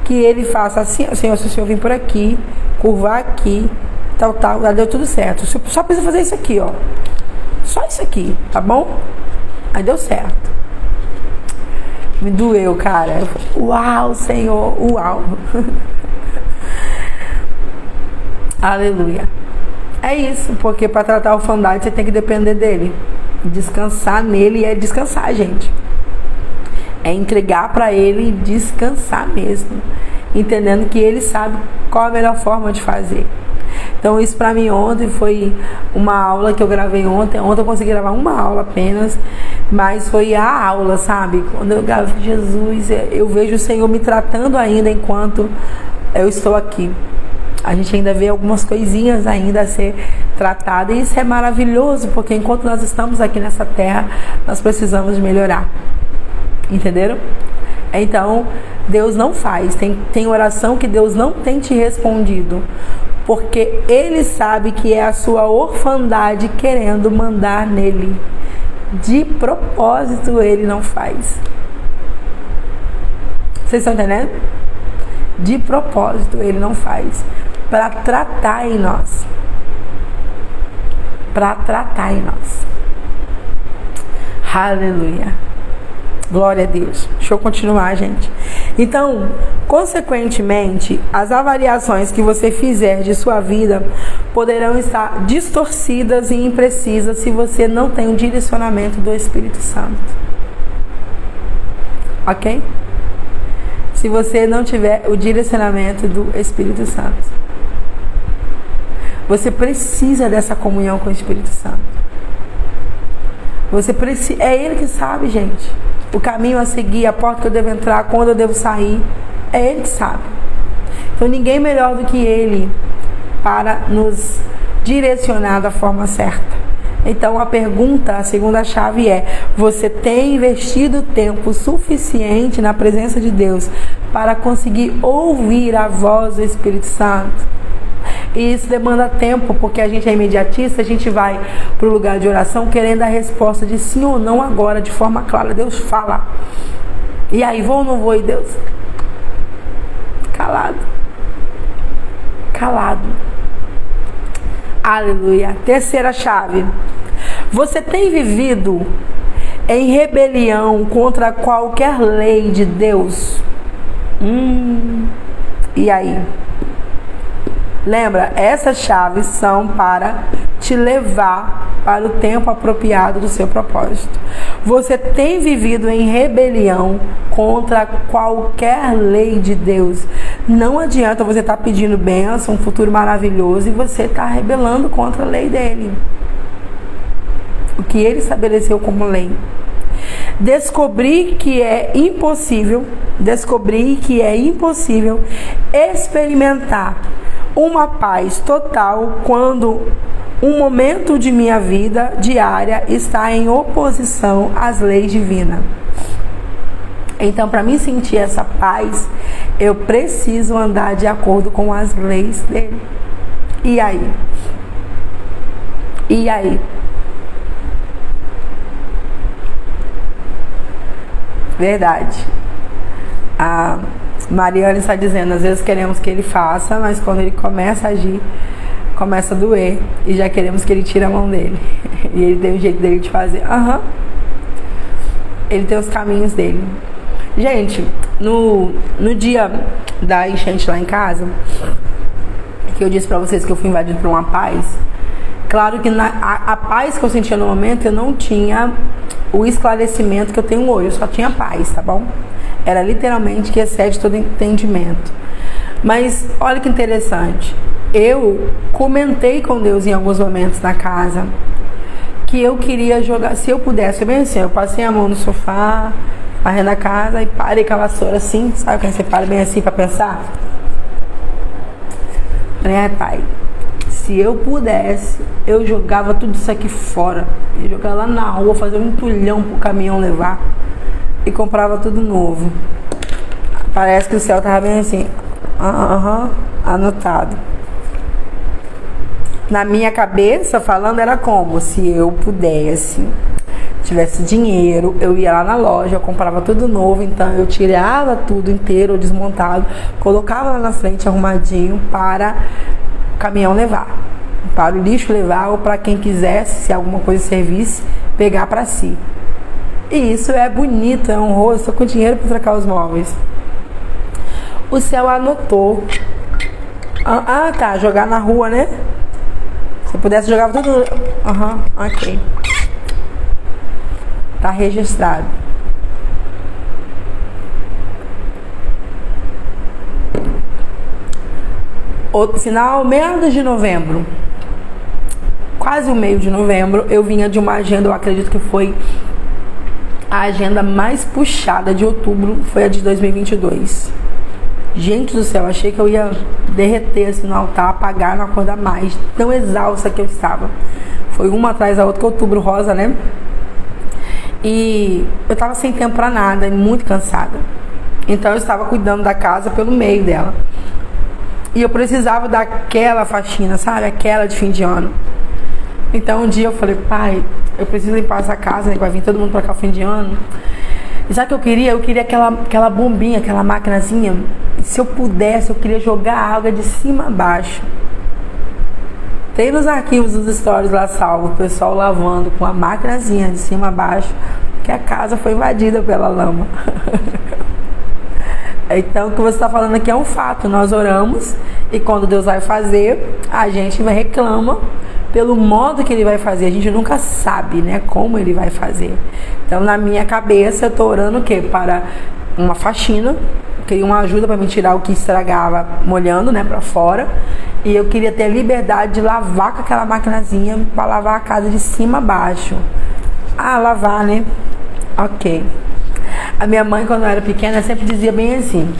que Ele faça assim, Senhor, se o Senhor vir por aqui, curvar aqui, tal, já deu tudo certo. Você só precisa fazer isso aqui, ó. Só isso aqui, tá bom? Aí deu certo. Me doeu, cara. Eu falei, uau, Senhor, uau. Aleluia. É isso, porque para tratar a orfandade você tem que depender dele. Descansar nele é descansar, gente. É entregar para Ele e descansar mesmo. Entendendo que Ele sabe qual a melhor forma de fazer. Então isso para mim ontem foi uma aula que eu gravei ontem. Ontem eu consegui gravar uma aula apenas, mas foi a aula, sabe? Quando eu gravei, Jesus, eu vejo o Senhor me tratando ainda enquanto eu estou aqui. A gente ainda vê algumas coisinhas ainda a ser tratada, e isso é maravilhoso, porque enquanto nós estamos aqui nessa terra, nós precisamos melhorar. Entenderam? Então, Deus não faz. Tem oração que Deus não tem te respondido, porque Ele sabe que é a sua orfandade querendo mandar nele. De propósito Ele não faz. Vocês estão entendendo? De propósito Ele não faz. Para tratar em nós. Para tratar em nós. Aleluia. Glória a Deus. Deixa eu continuar, gente. Então, consequentemente, as avaliações que você fizer de sua vida poderão estar distorcidas e imprecisas se você não tem um direcionamento do Espírito Santo. Ok? Se você não tiver o direcionamento do Espírito Santo. Você precisa dessa comunhão com o Espírito Santo. Você precisa, é Ele que sabe, gente. O caminho a seguir, a porta que eu devo entrar, quando eu devo sair. É Ele que sabe. Então ninguém melhor do que Ele para nos direcionar da forma certa. Então a pergunta, a segunda chave é: você tem investido tempo suficiente na presença de Deus para conseguir ouvir a voz do Espírito Santo. E isso demanda tempo, porque a gente é imediatista, a gente vai para o lugar de oração querendo a resposta de sim ou não agora, de forma clara. Deus fala. E aí, vou ou não vou? E Deus? Calado. Calado. Aleluia. Terceira chave. Você tem vivido em rebelião contra qualquer lei de Deus? E aí? Lembra, essas chaves são para te levar para o tempo apropriado do seu propósito. Você tem vivido em rebelião contra qualquer lei de Deus. Não adianta você estar pedindo bênção, um futuro maravilhoso, e você estar rebelando contra a lei dele. O que ele estabeleceu como lei. Descobri que é impossível experimentar uma paz total quando um momento de minha vida diária está em oposição às leis divinas. Então, para mim sentir essa paz, eu preciso andar de acordo com as leis dele. E aí? E aí? Verdade. A Mariana está dizendo, às vezes queremos que ele faça, mas quando ele começa a agir, começa a doer e já queremos que ele tire a mão dele. E ele tem o jeito dele de fazer. Ele tem os caminhos dele. Gente, no dia da enchente lá em casa, que eu disse pra vocês que eu fui invadido por uma paz, claro que a paz que eu sentia no momento, eu não tinha o esclarecimento que eu tenho hoje, eu só tinha paz, tá bom? Era literalmente que excede todo entendimento. Mas olha que interessante, eu comentei com Deus em alguns momentos na casa que eu queria jogar, se eu pudesse, bem assim, eu passei a mão no sofá, varrendo a casa e parei com a vassoura assim, sabe quando você para bem assim pra pensar? Falei, pai, se eu pudesse, eu jogava tudo isso aqui fora, ia jogar lá na rua, fazer um entulhão pro caminhão levar e comprava tudo novo. Parece que o céu tava bem assim, anotado. Na minha cabeça, falando, era como se eu pudesse, tivesse dinheiro, eu ia lá na loja, eu comprava tudo novo, então eu tirava tudo inteiro, desmontado, colocava lá na frente arrumadinho para o caminhão levar, para o lixo levar, ou para quem quisesse, se alguma coisa servisse, pegar para si. E isso é bonito, é honroso, estou com dinheiro para trocar os móveis. O céu anotou. Tá, jogar na rua, né? Se eu pudesse jogar tudo... ok. Tá registrado. Final, meados de novembro, quase o meio de novembro, eu vinha de uma agenda, eu acredito que foi a agenda mais puxada de outubro, foi a de 2022. Gente do céu, achei que eu ia derreter assim no altar, apagar, não acordar mais, tão exausta que eu estava. Foi uma atrás da outra, que outubro rosa, né? E eu estava sem tempo para nada e muito cansada. Então eu estava cuidando da casa pelo meio dela. E eu precisava daquela faxina, sabe? Aquela de fim de ano. Então um dia eu falei, pai, eu preciso limpar essa casa, né? Vai vir todo mundo pra cá o fim de ano. E sabe o que eu queria? Eu queria aquela bombinha, aquela maquinazinha. Se eu pudesse, eu queria jogar a água de cima a baixo. Tem nos arquivos dos stories lá salvo, o pessoal lavando com a maquinazinha de cima a baixo, que a casa foi invadida pela lama. Então o que você está falando aqui é um fato. Nós oramos e quando Deus vai fazer, a gente reclama pelo modo que Ele vai fazer. A gente nunca sabe, né, como Ele vai fazer. Então na minha cabeça eu estou orando o quê? Para uma faxina. Eu queria uma ajuda para me tirar o que estragava molhando, né, para fora. E eu queria ter a liberdade de lavar com aquela maquinazinha para lavar a casa de cima a baixo. Lavar, né? Ok. A minha mãe, quando eu era pequena, sempre dizia bem assim: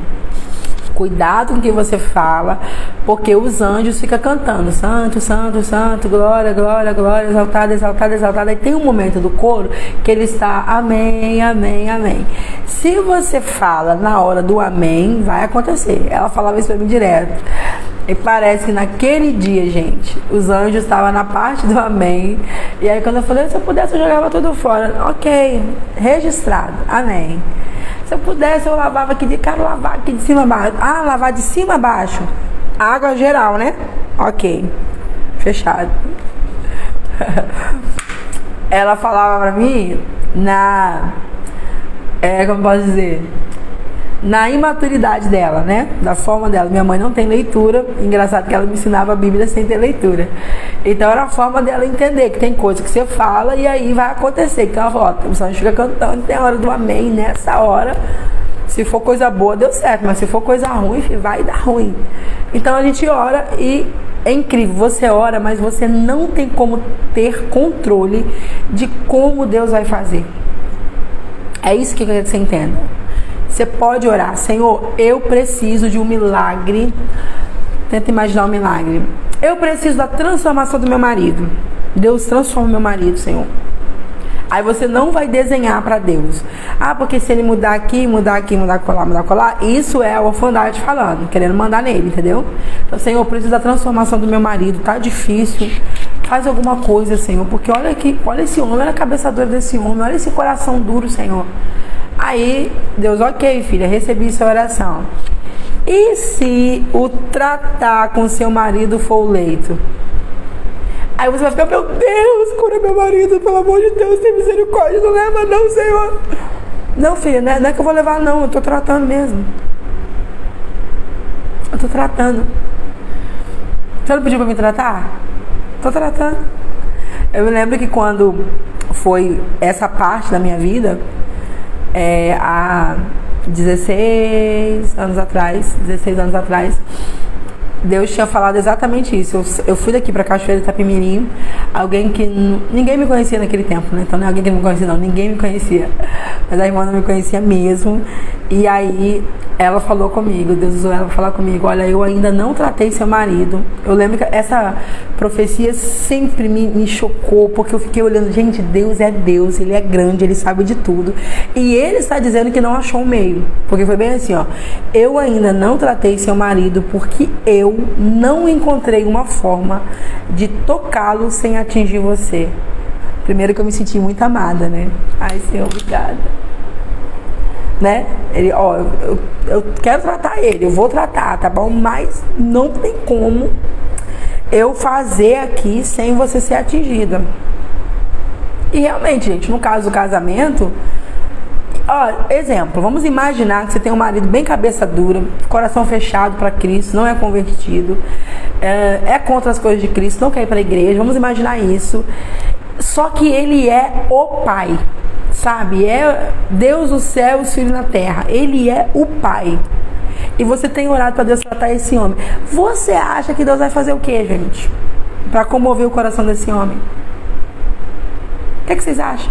Cuidado com o que você fala, porque os anjos ficam cantando santo, santo, santo, glória, glória, glória, exaltado, exaltado, exaltado. Aí tem um momento do coro que ele está amém, amém, amém. Se você fala na hora do amém, vai acontecer. Ela falava isso pra mim direto. E parece que naquele dia, gente, os anjos estavam na parte do amém. E aí quando eu falei, se eu pudesse eu jogava tudo fora. Ok, registrado, amém. Se eu pudesse, eu lavava aqui de quero lavar aqui de cima a baixo. Ah, lavar de cima a baixo. Água geral, né? Ok. Fechado. Ela falava pra mim como posso dizer? Na imaturidade dela, né? Da forma dela. Minha mãe não tem leitura. Engraçado que ela me ensinava a Bíblia sem ter leitura. Então era a forma dela entender que tem coisa que você fala e aí vai acontecer. Então ela falou, o santo fica cantando, tem a hora do amém, nessa hora. Se for coisa boa, deu certo. Mas se for coisa ruim, vai dar ruim. Então a gente ora e é incrível. Você ora, mas você não tem como ter controle de como Deus vai fazer. É isso que eu quero que você entenda. Você pode orar, Senhor, eu preciso de um milagre. Tenta imaginar um milagre. Eu preciso da transformação do meu marido. Deus transforma o meu marido, Senhor. Aí você não vai desenhar para Deus. Ah, porque se ele mudar aqui, mudar aqui, mudar colar, isso é a orfandade falando, querendo mandar nele, entendeu? Então, Senhor, eu preciso da transformação do meu marido. Tá difícil. Faz alguma coisa, Senhor. Porque olha aqui, olha esse homem, olha a cabeça dura desse homem, olha esse coração duro, Senhor. Aí, Deus, ok, filha, recebi sua oração. E se o tratar com seu marido for o leito? Aí você vai ficar, meu Deus, cura meu marido, pelo amor de Deus, tem misericórdia, não leva não, Senhor. Não, filha, não é que eu vou levar não, eu tô tratando mesmo. Eu tô tratando. Você não pediu pra me tratar? Tô tratando. Eu me lembro que quando foi essa parte da minha vida, há 16 anos atrás, Deus tinha falado exatamente isso. Eu fui daqui pra Cachoeira de Itapemirim, alguém que ninguém me conhecia naquele tempo, né? Então não é alguém que não me conhecia, não, ninguém me conhecia. Mas a irmã não me conhecia mesmo. E aí ela falou comigo, Deus usou ela pra falar comigo, olha, eu ainda não tratei seu marido. Eu lembro que essa profecia sempre me chocou, porque eu fiquei olhando, gente, Deus é Deus, Ele é grande, Ele sabe de tudo. E Ele está dizendo que não achou um meio. Porque foi bem assim, ó, eu ainda não tratei seu marido porque eu não encontrei uma forma de tocá-lo sem atingir você. Primeiro que eu me senti muito amada, né? Ai, Senhor, obrigada. Né? Ele, ó, eu quero tratar ele, eu vou tratar, tá bom? Mas não tem como eu fazer aqui sem você ser atingida. E realmente, gente, no caso do casamento, ó, exemplo, vamos imaginar que você tem um marido bem cabeça dura, coração fechado para Cristo, não é convertido, é contra as coisas de Cristo, não quer ir para a igreja, vamos imaginar isso. Só que ele é o pai, sabe? É Deus no céu e os filhos na terra. Ele é o pai. E você tem orado para Deus tratar esse homem. Você acha que Deus vai fazer o quê, gente? Para comover o coração desse homem? O que vocês acham?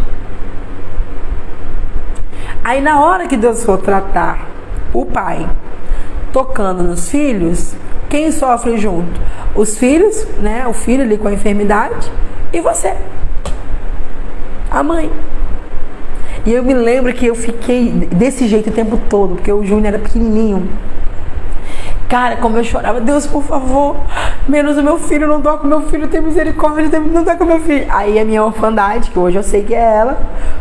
Aí na hora que Deus for tratar o pai tocando nos filhos, quem sofre junto? Os filhos, né? O filho ali com a enfermidade e você, a mãe. E eu me lembro que eu fiquei desse jeito o tempo todo, porque o Júnior era pequenininho. Cara, como eu chorava, Deus, por favor, menos o meu filho, não toca o meu filho, tem misericórdia, não toca o meu filho. Aí a minha orfandade, que hoje eu sei que é ela,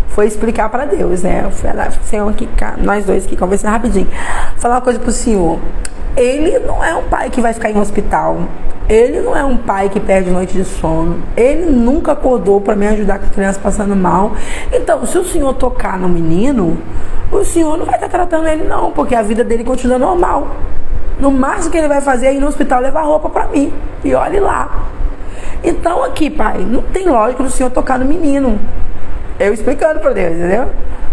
foi explicar pra Deus, né? Eu fui lá, Senhor, aqui, nós dois aqui, conversando rapidinho. Falar uma coisa pro Senhor. Ele não é um pai que vai ficar em hospital. Ele não é um pai que perde noite de sono. Ele nunca acordou para me ajudar com a criança passando mal. Então, se o Senhor tocar no menino, o Senhor não vai estar tratando ele não, porque a vida dele continua normal. No máximo que ele vai fazer é ir no hospital levar roupa para mim. E olhe lá. Então aqui, pai, não tem lógica do Senhor tocar no menino. Eu explicando para Deus, entendeu?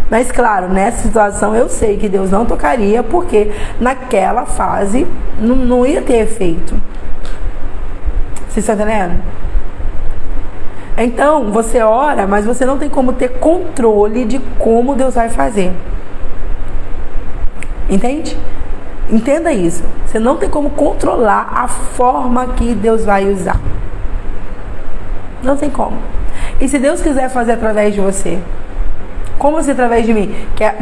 Mas claro, nessa situação eu sei que Deus não tocaria, porque naquela fase não ia ter efeito. Vocês estão entendendo? Então, você ora, mas você não tem como ter controle de como Deus vai fazer. Entende? Entenda isso. Você não tem como controlar a forma que Deus vai usar. Não tem como. E se Deus quiser fazer através de você, como se através de mim,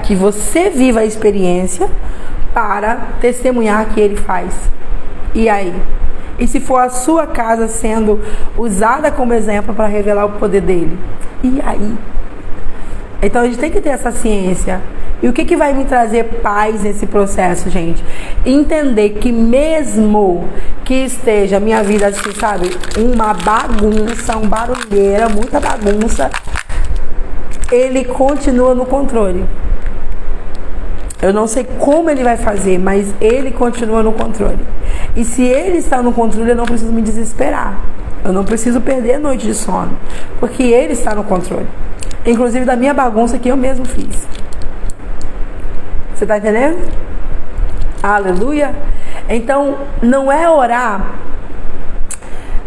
que você viva a experiência para testemunhar que Ele faz. E aí? E se for a sua casa sendo usada como exemplo para revelar o poder dele? E aí? Então a gente tem que ter essa ciência. E o que vai me trazer paz nesse processo, gente? Entender que mesmo que esteja a minha vida assim, sabe, uma bagunça, uma barulheira, muita bagunça, Ele continua no controle. Eu não sei como Ele vai fazer, mas Ele continua no controle. E se Ele está no controle, eu não preciso me desesperar. Eu não preciso perder a noite de sono, porque Ele está no controle. Inclusive da minha bagunça que eu mesmo fiz. Você está entendendo? Aleluia. Então, não é orar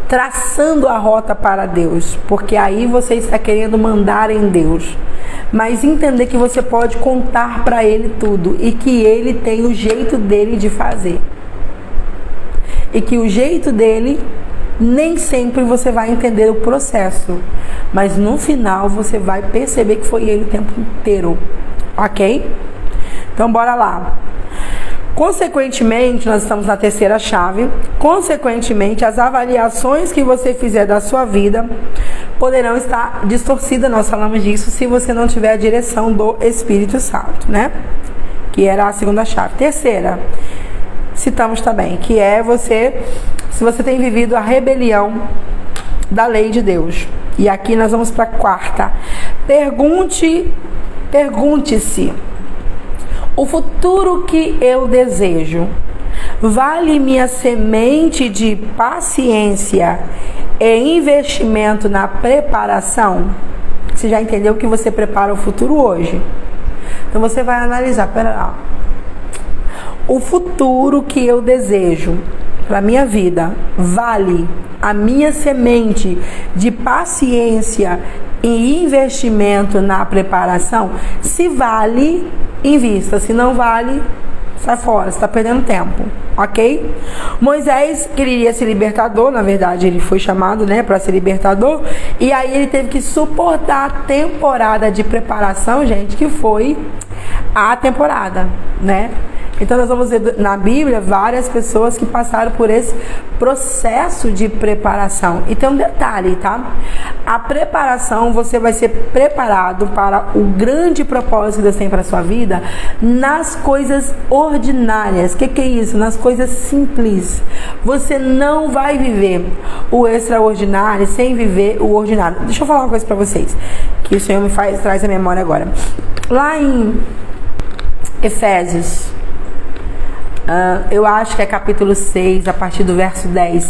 traçando a rota para Deus, porque aí você está querendo mandar em Deus. Mas entender que você pode contar para Ele tudo e que Ele tem o jeito dele de fazer. E que o jeito dele, nem sempre você vai entender o processo, mas no final você vai perceber que foi Ele o tempo inteiro. Ok? Então bora lá. Consequentemente, nós estamos na terceira chave. Consequentemente, as avaliações que você fizer da sua vida poderão estar distorcidas, nós falamos disso, se você não tiver a direção do Espírito Santo, né? Que era a segunda chave. Terceira, citamos também, que é se você tem vivido a rebelião da lei de Deus. E aqui nós vamos para a quarta. Pergunte-se: o futuro que eu desejo vale minha semente de paciência e investimento na preparação? Você já entendeu que você prepara o futuro hoje? Então você vai analisar, pera lá. O futuro que eu desejo para minha vida vale a minha semente de paciência e investimento na preparação? Se vale, invista. Se não vale, sai fora, você está perdendo tempo, ok? Moisés queria ser libertador, na verdade ele foi chamado, né, para ser libertador, e aí ele teve que suportar a temporada de preparação, gente, que foi a temporada, né? Então nós vamos ver na Bíblia várias pessoas que passaram por esse processo de preparação. E tem um detalhe, tá? A preparação, você vai ser preparado para o grande propósito que Deus tem para a sua vida nas coisas ordinárias. O que é isso? Nas coisas simples. Você não vai viver o extraordinário sem viver o ordinário. Deixa eu falar uma coisa para vocês, que o Senhor traz a memória agora. Lá em Efésios, eu acho que é capítulo 6, a partir do verso 10.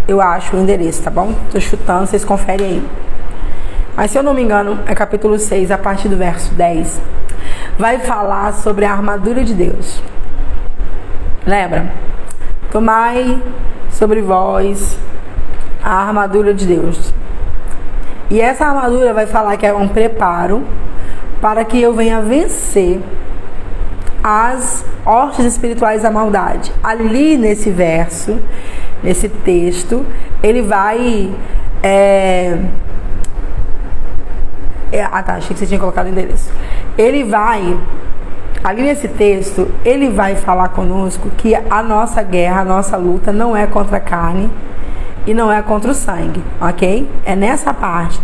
Eu acho o endereço, tá bom? Tô chutando, vocês conferem aí. Mas se eu não me engano, é capítulo 6, a partir do verso 10. Vai falar sobre a armadura de Deus. Lembra? Tomai sobre vós a armadura de Deus. E essa armadura vai falar que é um preparo para que eu venha vencer as hostes espirituais da maldade. Ali nesse verso, nesse texto, ele vai achei que você tinha colocado o endereço. Ele vai, ali nesse texto, ele vai falar conosco que a nossa guerra, a nossa luta não é contra a carne e não é contra o sangue, ok? É nessa parte.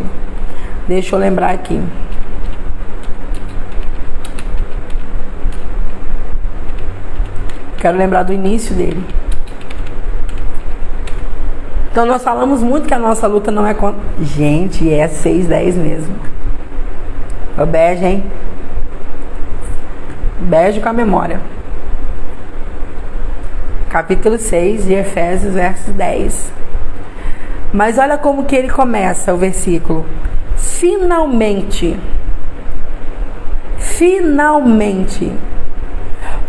Deixa eu lembrar aqui. Quero lembrar do início dele. Então nós falamos muito que a nossa luta não é contra... Gente, é 6:10 mesmo. O bege, hein? Bege com a memória. Capítulo 6 de Efésios, verso 10. Mas olha como que ele começa o versículo. Finalmente,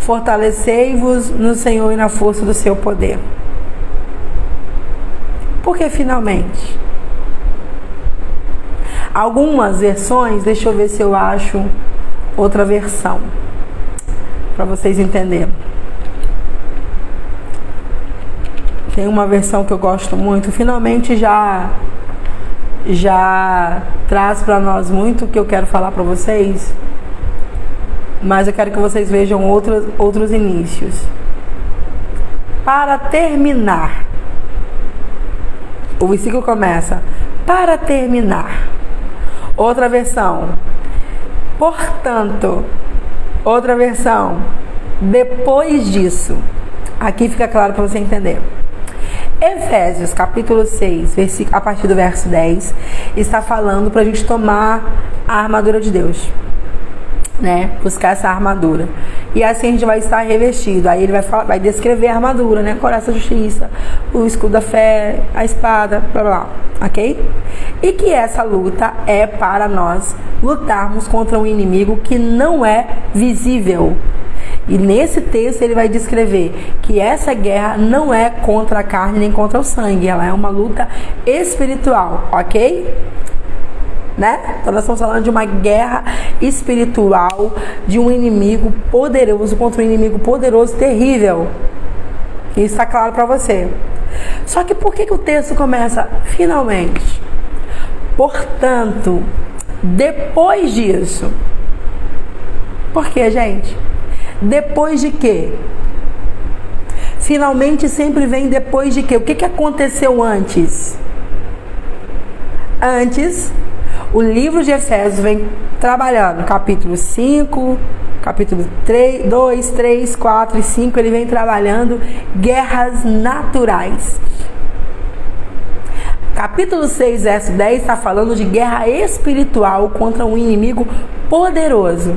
fortalecei-vos no Senhor e na força do seu poder. Por que finalmente? Algumas versões, deixa eu ver se eu acho outra versão, para vocês entenderem. Tem uma versão que eu gosto muito, finalmente já traz para nós muito o que eu quero falar para vocês, mas eu quero que vocês vejam outros inícios. Para terminar, o versículo começa, para terminar. Outra versão, portanto. Outra versão, depois disso. Aqui fica claro para você entender. Efésios capítulo 6, a partir do verso 10, está falando para a gente tomar a armadura de Deus, né? Buscar essa armadura. E assim a gente vai estar revestido. Aí ele vai descrever a armadura, né? Coraça da justiça, o escudo da fé, a espada, blá blá, ok? E que essa luta é para nós lutarmos contra um inimigo que não é visível. E nesse texto ele vai descrever que essa guerra não é contra a carne nem contra o sangue, ela é uma luta espiritual, ok? Né? Então nós estamos falando de uma guerra espiritual, de um inimigo poderoso contra um inimigo poderoso, terrível. Isso está claro para você. Só que por que o texto começa finalmente? Portanto, depois disso. Por quê, gente? Depois de quê? Finalmente sempre vem depois de quê? O que aconteceu antes? Antes, o livro de Efésios vem trabalhando capítulo 5, capítulo 2, 3, 4 e 5, ele vem trabalhando guerras naturais. Capítulo 6, verso 10 está falando de guerra espiritual contra um inimigo poderoso.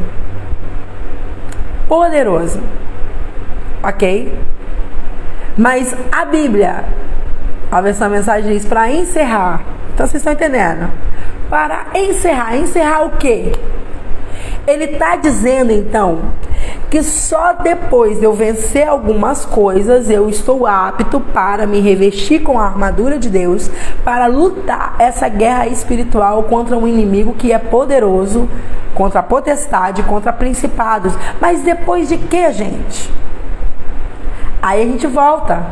Poderoso. Ok? Mas a Bíblia, a versão mensagem diz para encerrar. Então vocês estão entendendo? Para encerrar. Encerrar o quê? Ele está dizendo então que só depois de eu vencer algumas coisas eu estou apto para me revestir com a armadura de Deus para lutar essa guerra espiritual contra um inimigo que é poderoso, contra a potestade, contra principados. Mas depois de quê, gente? Aí a gente volta.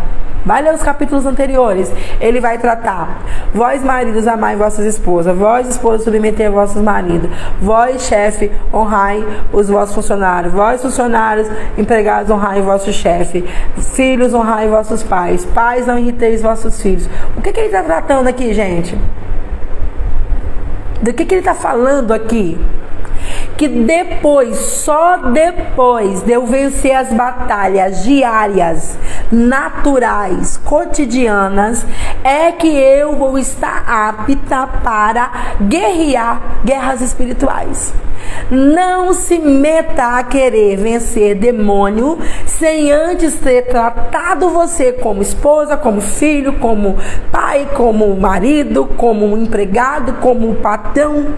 Vai ler os capítulos anteriores. Ele vai tratar: vós maridos amai vossas esposas, vós esposas submetei a vossos maridos, vós chefe honrai os vossos funcionários, vós funcionários empregados honrai o vosso chefe, filhos honrai vossos pais, pais não irriteis vossos filhos. O que ele está tratando aqui, gente? Do que ele está falando aqui? Que depois, só depois de eu vencer as batalhas diárias, naturais, cotidianas, é que eu vou estar apta para guerrear guerras espirituais. Não se meta a querer vencer demônio sem antes ter tratado você como esposa, como filho, como pai, como marido, como empregado, como patrão.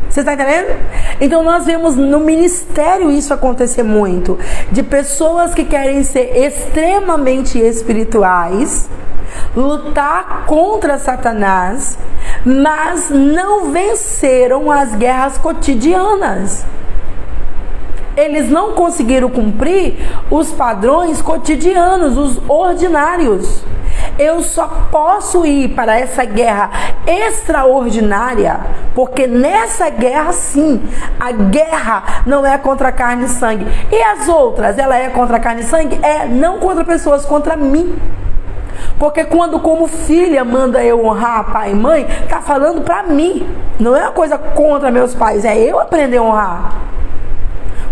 Você está entendendo? Então nós vemos no ministério isso acontecer muito. De pessoas que querem ser extremamente espirituais, lutar contra Satanás, mas não venceram as guerras cotidianas. Eles não conseguiram cumprir os padrões cotidianos, os ordinários. Eu só posso ir para essa guerra extraordinária, porque nessa guerra sim, a guerra não é contra carne e sangue. E as outras, ela é contra carne e sangue? É, não contra pessoas, contra mim. Porque quando como filha manda eu honrar pai e mãe, tá falando para mim. Não é uma coisa contra meus pais, é eu aprender a honrar.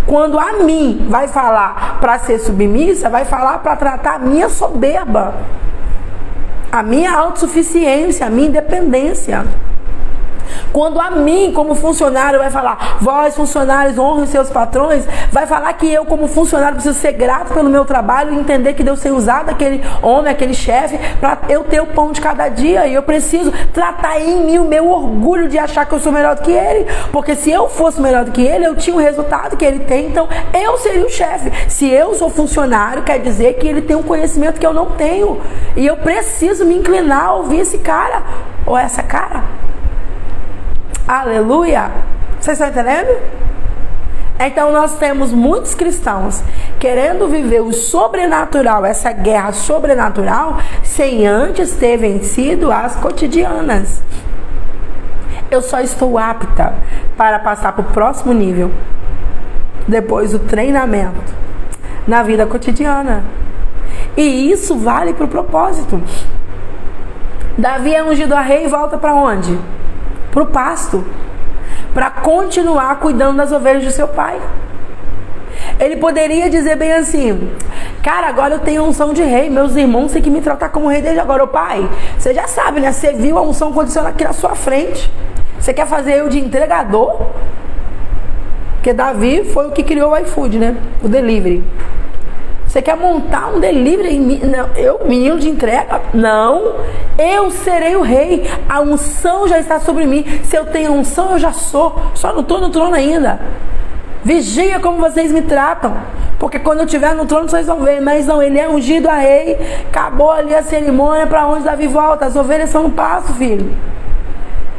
Quando a mim vai falar para ser submissa, vai falar para tratar a minha soberba, a minha autossuficiência, a minha independência. Quando a mim, como funcionário, vai falar: vós, funcionários, honrem os seus patrões, vai falar que eu, como funcionário, preciso ser grato pelo meu trabalho e entender que Deus tem usado aquele homem, aquele chefe, para eu ter o pão de cada dia. E eu preciso tratar em mim o meu orgulho de achar que eu sou melhor do que ele. Porque se eu fosse melhor do que ele, eu tinha o resultado que ele tem, então eu seria o chefe. Se eu sou funcionário, quer dizer que ele tem um conhecimento que eu não tenho. E eu preciso me inclinar a ouvir esse cara ou essa cara. Aleluia! Vocês estão entendendo? Então nós temos muitos cristãos querendo viver o sobrenatural, essa guerra sobrenatural, sem antes ter vencido as cotidianas. Eu só estou apta para passar para o próximo nível depois do treinamento na vida cotidiana. E isso vale para o propósito. Davi é ungido a rei e volta para onde? Para o pasto, para continuar cuidando das ovelhas de seu pai. Ele poderia dizer bem assim: cara, agora eu tenho a unção de rei, meus irmãos têm que me tratar como rei desde agora. Ô pai, você já sabe, né? Você viu a unção acontecendo aqui na sua frente. Você quer fazer eu de entregador? Porque Davi foi o que criou o iFood, né? O delivery. Você quer montar um delivery em mim? Não, eu, menino de entrega? Não. Eu serei o rei. A unção já está sobre mim. Se eu tenho unção, eu já sou. Só não estou no trono ainda. Vigia como vocês me tratam. Porque quando eu estiver no trono, vocês vão ver. Mas não, ele é ungido a rei. Acabou ali a cerimônia. Para onde Davi volta? As ovelhas são no pasto, filho.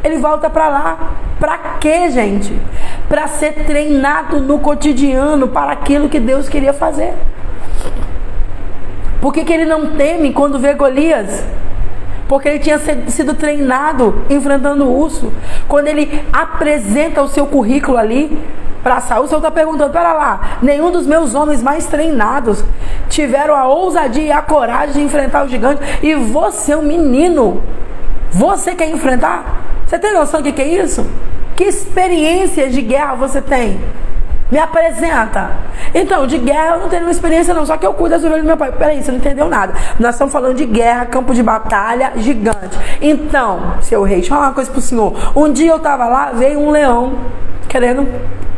Ele volta para lá. Para quê, gente? Para ser treinado no cotidiano para aquilo que Deus queria fazer. Por que ele não teme quando vê Golias? Porque ele tinha sido treinado enfrentando o urso. Quando ele apresenta o seu currículo ali para Saul, o Senhor está perguntando: pera lá, nenhum dos meus homens mais treinados tiveram a ousadia e a coragem de enfrentar o gigante, e você é um menino, você quer enfrentar? Você tem noção do que é isso? Que experiências de guerra você tem? Me apresenta. Então, de guerra eu não tenho nenhuma experiência não, só que eu cuido das ovelhas do meu pai. Peraí, você não entendeu nada. Nós estamos falando de guerra, campo de batalha, gigante. Então, seu rei, deixa eu falar uma coisa pro senhor. Um dia eu estava lá, veio um leão querendo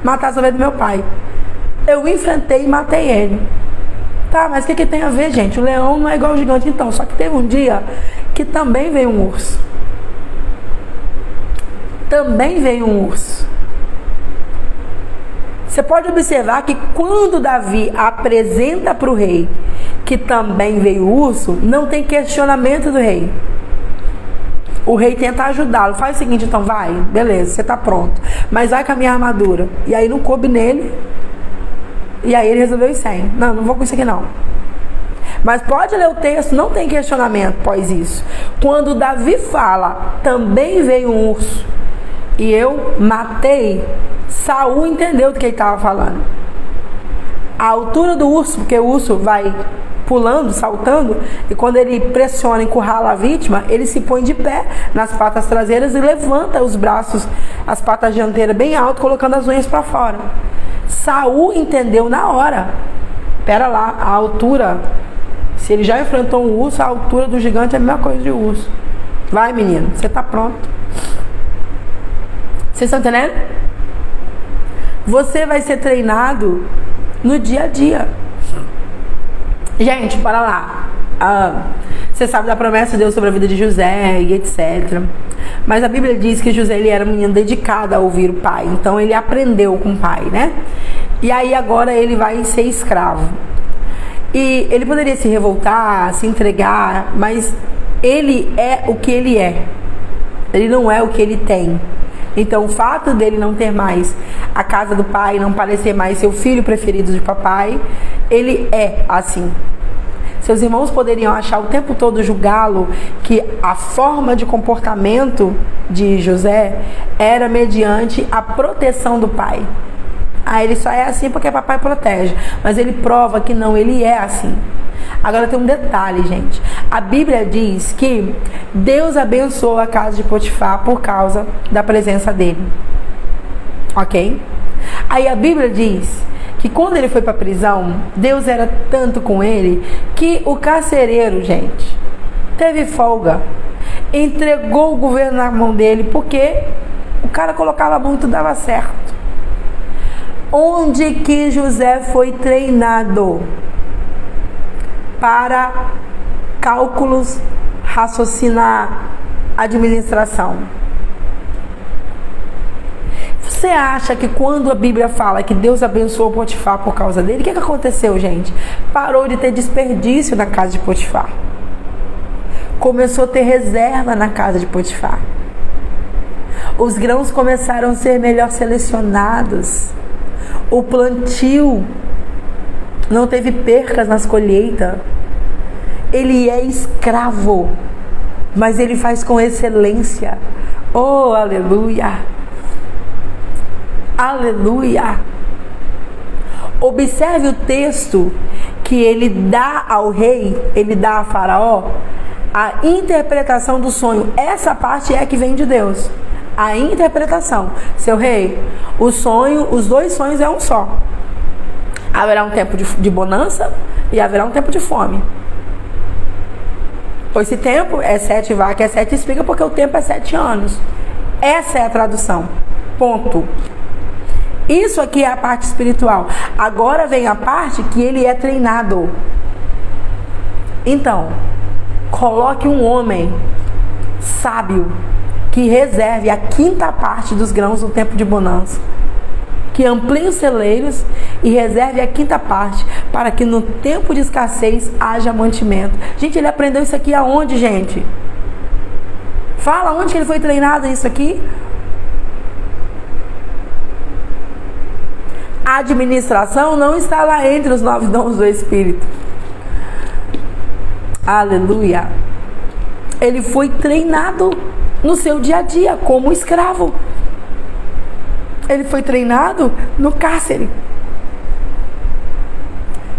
matar as ovelhas do meu pai. Eu enfrentei e matei ele. Tá, mas o que tem a ver, gente? O leão não é igual ao gigante, então. Só que teve um dia que também veio um urso. Também veio um urso. Você pode observar que quando Davi apresenta para o rei que também veio o urso, não tem questionamento do rei. O rei tenta ajudá-lo. Faz o seguinte, então, vai, beleza, você está pronto. Mas vai com a minha armadura. E aí não coube nele. E aí ele resolveu ir sem. Não vou com isso aqui não. Mas pode ler o texto, não tem questionamento após isso. Quando Davi fala, também veio um urso e eu matei, Saul entendeu do que ele estava falando. A altura do urso, porque o urso vai pulando, saltando, e quando ele pressiona, encurrala a vítima, ele se põe de pé nas patas traseiras e levanta os braços, as patas dianteiras bem alto, colocando as unhas para fora. Saul entendeu na hora. Pera lá, a altura, se ele já enfrentou um urso, a altura do gigante é a mesma coisa de urso. Vai, menino, você está pronto. Vocês estão entendendo? Você vai ser treinado no dia a dia. Gente, para lá. Você sabe da promessa de Deus sobre a vida de José e etc. Mas a Bíblia diz que José ele era um menino dedicado a ouvir o pai. Então ele aprendeu com o pai, né? E aí agora ele vai ser escravo. E ele poderia se revoltar, se entregar, mas ele é o que ele é. Ele não é o que ele tem. Então o fato dele não ter mais a casa do pai, não parecer mais seu filho preferido de papai, ele é assim. Seus irmãos poderiam achar o tempo todo, julgá-lo, que a forma de comportamento de José era mediante a proteção do pai. Ele só é assim porque papai protege. Mas ele prova que não, ele é assim. Agora tem um detalhe, gente. A Bíblia diz que Deus abençoou a casa de Potifar por causa da presença dele. Ok? Aí a Bíblia diz que quando ele foi para a prisão, Deus era tanto com ele que o carcereiro, gente, teve folga. Entregou o governo na mão dele porque o cara colocava a mão e tudo dava certo. Onde que José foi treinado para cálculos, raciocinar, administração? Você acha que quando a Bíblia fala que Deus abençoou Potifar por causa dele, o que aconteceu, gente? Parou de ter desperdício na casa de Potifar. Começou a ter reserva na casa de Potifar. Os grãos começaram a ser melhor selecionados. o plantio, não teve percas nas colheitas. Ele é escravo, mas ele faz com excelência. Oh, aleluia! Aleluia! Observe o texto que ele dá ao rei, ele dá a Faraó, a interpretação do sonho. Essa parte é que vem de Deus. A interpretação. Seu rei, o sonho, os dois sonhos é um só. Haverá um tempo de bonança e haverá um tempo de fome. Esse tempo é 7 vacas, é 7 espigas, porque o tempo é 7 anos. Essa é a tradução. Ponto. Isso aqui é a parte espiritual. Agora vem a parte que ele é treinado. Então, coloque um homem sábio que reserve a 5ª parte dos grãos no tempo de bonança. Que amplie os celeiros e reserve a 5ª parte, para que no tempo de escassez haja mantimento. Gente, ele aprendeu isso aqui aonde, gente? Fala onde que ele foi treinado nisso aqui? A administração não está lá entre os 9 dons do Espírito. Aleluia. Ele foi treinado no seu dia a dia como escravo. Ele foi treinado no cárcere.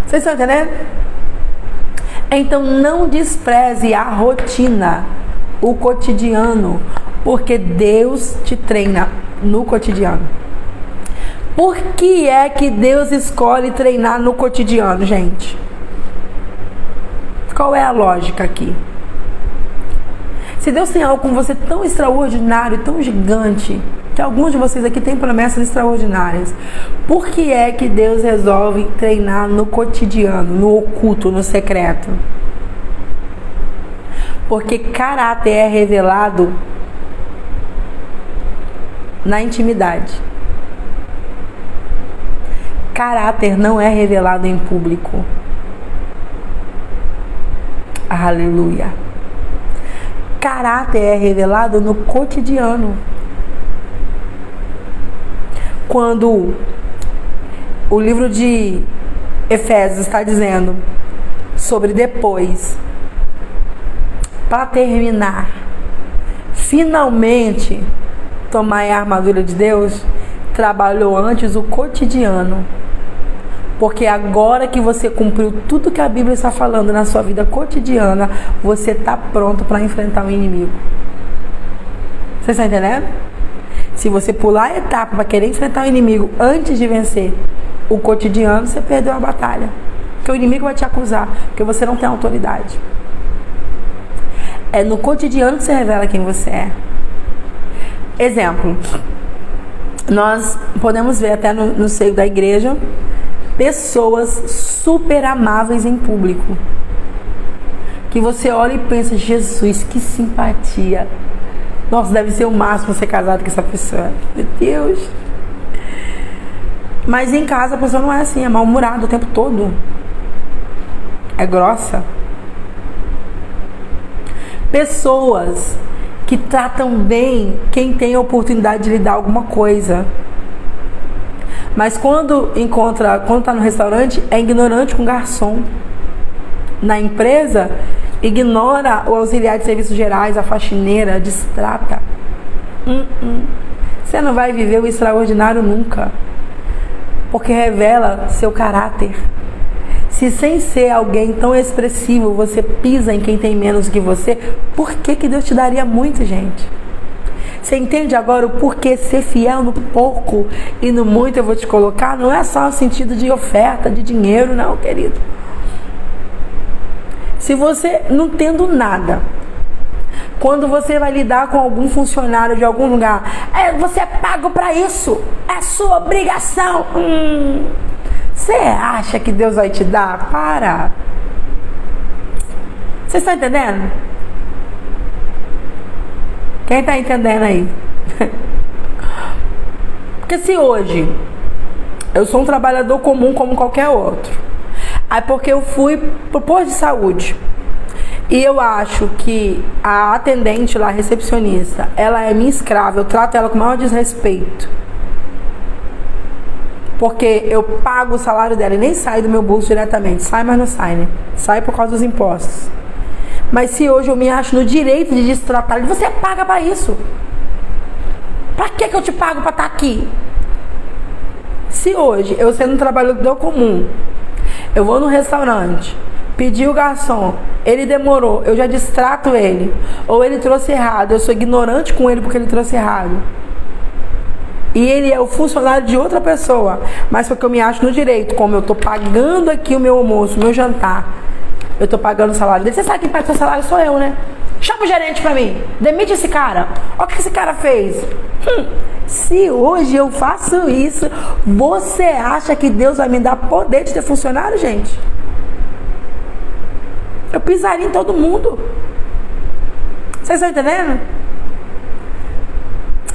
Vocês estão entendendo? Então não despreze a rotina, o cotidiano, porque Deus te treina no cotidiano. Por que é que Deus escolhe treinar no cotidiano, gente? Qual é a lógica aqui? Se Deus tem algo com você tão extraordinário, tão gigante, que alguns de vocês aqui têm promessas extraordinárias, por que é que Deus resolve treinar no cotidiano, no oculto, no secreto? Porque caráter é revelado na intimidade. Caráter não é revelado em público. Aleluia. Caráter é revelado no cotidiano. Quando o livro de Efésios está dizendo sobre depois, para terminar, finalmente tomai a armadura de Deus, trabalhou antes o cotidiano. Porque agora que você cumpriu tudo que a Bíblia está falando na sua vida cotidiana, você está pronto para enfrentar o inimigo. Vocês estão entendendo? Se você pular a etapa para querer enfrentar o inimigo antes de vencer o cotidiano, você perdeu a batalha. Porque o inimigo vai te acusar, porque você não tem autoridade. É no cotidiano que você revela quem você é. Exemplo, nós podemos ver até no seio da igreja pessoas super amáveis em público, que você olha e pensa, Jesus, que simpatia. Nossa, deve ser o máximo ser casado com essa pessoa. Meu Deus. Mas em casa a pessoa não é assim, é mal-humorada o tempo todo. É grossa. Pessoas que tratam bem quem tem a oportunidade de lhe dar alguma coisa. Mas quando está no restaurante, é ignorante com o garçom. Na empresa, ignora o auxiliar de serviços gerais, a faxineira, distrata. Você não vai viver o extraordinário nunca. Porque revela seu caráter. Se sem ser alguém tão expressivo, você pisa em quem tem menos que você, por que Deus te daria muito, gente? Você entende agora o porquê ser fiel no pouco e no muito eu vou te colocar? Não é só no sentido de oferta, de dinheiro, não, querido. Se você não tendo nada, quando você vai lidar com algum funcionário de algum lugar, você é pago para isso, é sua obrigação. Você acha que Deus vai te dar? Para! Você está entendendo? Quem está entendendo aí? Porque se hoje eu sou um trabalhador comum como qualquer outro, aí porque eu fui pro posto de saúde e eu acho que a atendente lá, a recepcionista, ela é minha escrava, eu trato ela com o maior desrespeito, Porque eu pago o salário dela e nem sai do meu bolso diretamente. Sai, mas não sai, né? Sai por causa dos impostos. Mas se hoje eu me acho no direito de destratar, você paga para isso. Pra que eu te pago para estar aqui? Se hoje, eu sendo um trabalhador comum, eu vou no restaurante, pedi o garçom, ele demorou, eu já distrato ele. Ou ele trouxe errado, eu sou ignorante com ele porque ele trouxe errado. E ele é o funcionário de outra pessoa, mas porque eu me acho no direito, como eu estou pagando aqui o meu almoço, o meu jantar, eu estou pagando o salário dele. Você sabe quem paga o seu salário? Sou eu, né? Chama o gerente pra mim, demite esse cara. Olha o que esse cara fez. Se hoje eu faço isso, você acha que Deus vai me dar poder de ter funcionário, gente? Eu pisaria em todo mundo. Vocês estão entendendo?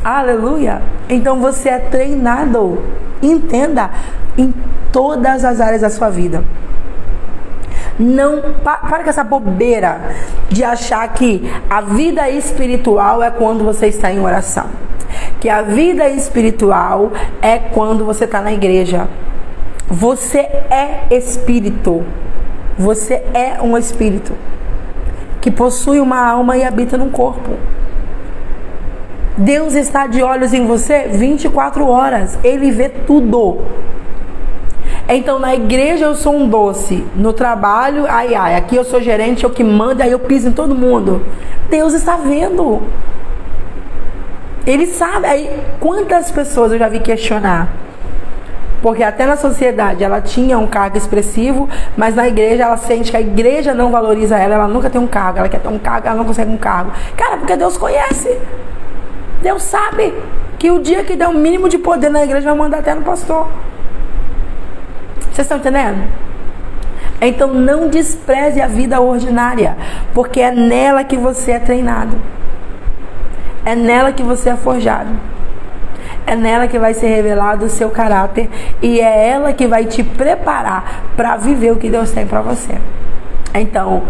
Aleluia. Então você é treinado, entenda, em todas as áreas da sua vida. Não para com essa bobeira de achar que a vida espiritual é quando você está em oração, que a vida espiritual é quando você está na igreja. Você é espírito. Você é um espírito que possui uma alma e habita num corpo. Deus está de olhos em você 24 horas. Ele vê tudo. Então na igreja eu sou um doce, no trabalho, aqui eu sou gerente, eu que mando, aí eu piso em todo mundo. Deus está vendo. Ele sabe. Aí quantas pessoas eu já vi questionar? Porque até na sociedade ela tinha um cargo expressivo, mas na igreja ela sente que a igreja não valoriza ela, ela nunca tem um cargo, ela quer ter um cargo, ela não consegue um cargo. Cara, porque Deus conhece. Deus sabe que o dia que der um mínimo de poder na igreja vai mandar até no pastor. Vocês estão entendendo? Então não despreze a vida ordinária, porque é nela que você é treinado. É nela que você é forjado. É nela que vai ser revelado o seu caráter e é ela que vai te preparar para viver o que Deus tem para você. Então,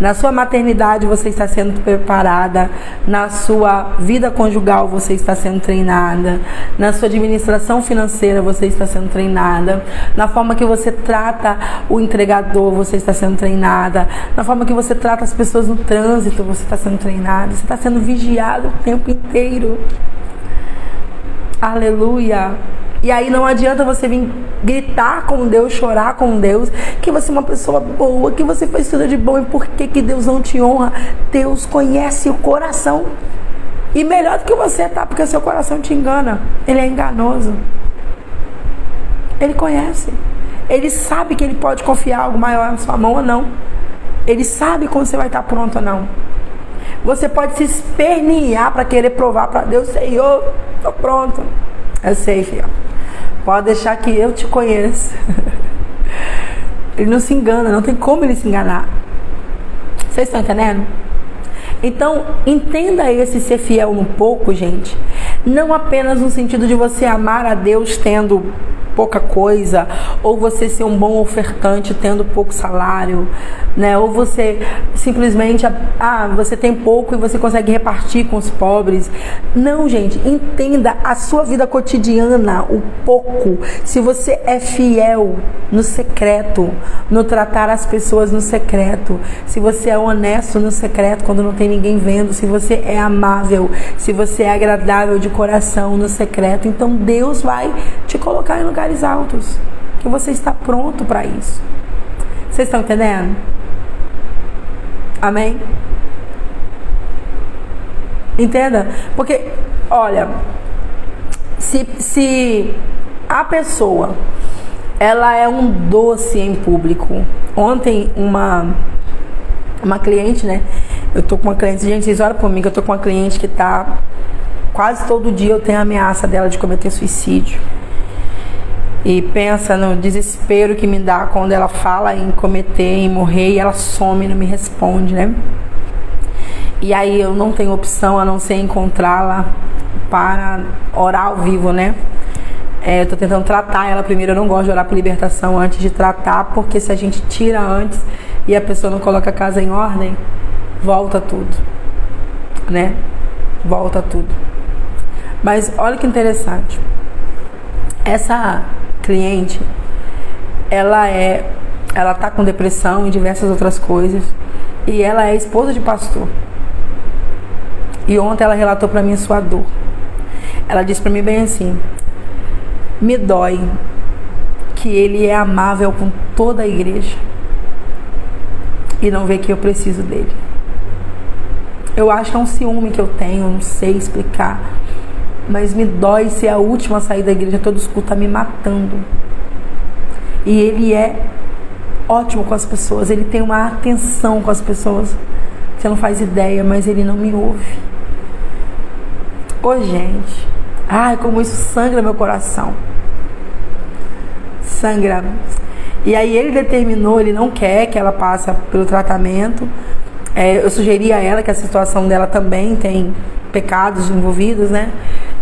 na sua maternidade você está sendo preparada, na sua vida conjugal você está sendo treinada, na sua administração financeira você está sendo treinada, na forma que você trata o entregador você está sendo treinada, na forma que você trata as pessoas no trânsito você está sendo treinada, você está sendo vigiado o tempo inteiro. Aleluia. E aí não adianta você vir gritar com Deus, chorar com Deus, que você é uma pessoa boa, que você fez tudo de bom e por que Deus não te honra? Deus conhece o coração. E melhor do que você, tá? Porque seu coração te engana. Ele é enganoso. Ele conhece. Ele sabe que ele pode confiar algo maior na sua mão ou não. Ele sabe quando você vai estar pronto ou não. Você pode se espernear para querer provar para Deus, Senhor, estou pronto. Eu sei, filho. Pode deixar que eu te conheço. Ele não se engana, não tem como ele se enganar. Vocês estão entendendo? Então, entenda esse ser fiel no pouco, gente. Não apenas no sentido de você amar a Deus tendo pouca coisa, ou você ser um bom ofertante tendo pouco salário, né? Ou você simplesmente, você tem pouco e você consegue repartir com os pobres. Não, gente, entenda a sua vida cotidiana, o pouco. Se você é fiel no secreto, no tratar as pessoas no secreto, se você é honesto no secreto quando não tem ninguém vendo, se você é amável, se você é agradável de coração no secreto, então Deus vai te colocar em lugares altos, que você está pronto para isso. Vocês estão entendendo? Amém? Entenda? Porque, olha, se a pessoa ela é um doce em público. Ontem uma cliente, né? Eu tô com uma cliente, gente, vocês olham por mim, que eu tô com uma cliente que tá quase todo dia eu tenho a ameaça dela de cometer suicídio. E pensa no desespero que me dá quando ela fala em cometer, em morrer, e ela some e não me responde, né? E aí eu não tenho opção a não ser encontrá-la para orar ao vivo, né? Eu tô tentando tratar ela primeiro. Eu não gosto de orar por libertação antes de tratar, porque se a gente tira antes e a pessoa não coloca a casa em ordem, volta tudo, né? Volta tudo. Mas olha que interessante. Essa cliente, ela tá com depressão e diversas outras coisas, e ela é esposa de pastor. E ontem ela relatou para mim a sua dor. Ela disse para mim bem assim: me dói que ele é amável com toda a igreja e não vê que eu preciso dele. Eu acho que é um ciúme que eu tenho, eu não sei explicar, mas me dói ser a última a sair da igreja, todo escuta me matando. E ele é ótimo com as pessoas, ele tem uma atenção com as pessoas, você não faz ideia, mas ele não me ouve. Ô gente, ai, como isso sangra meu coração. Sangra. E aí ele determinou, ele não quer que ela passe pelo tratamento. Eu sugeri a ela, que a situação dela também tem pecados envolvidos, né?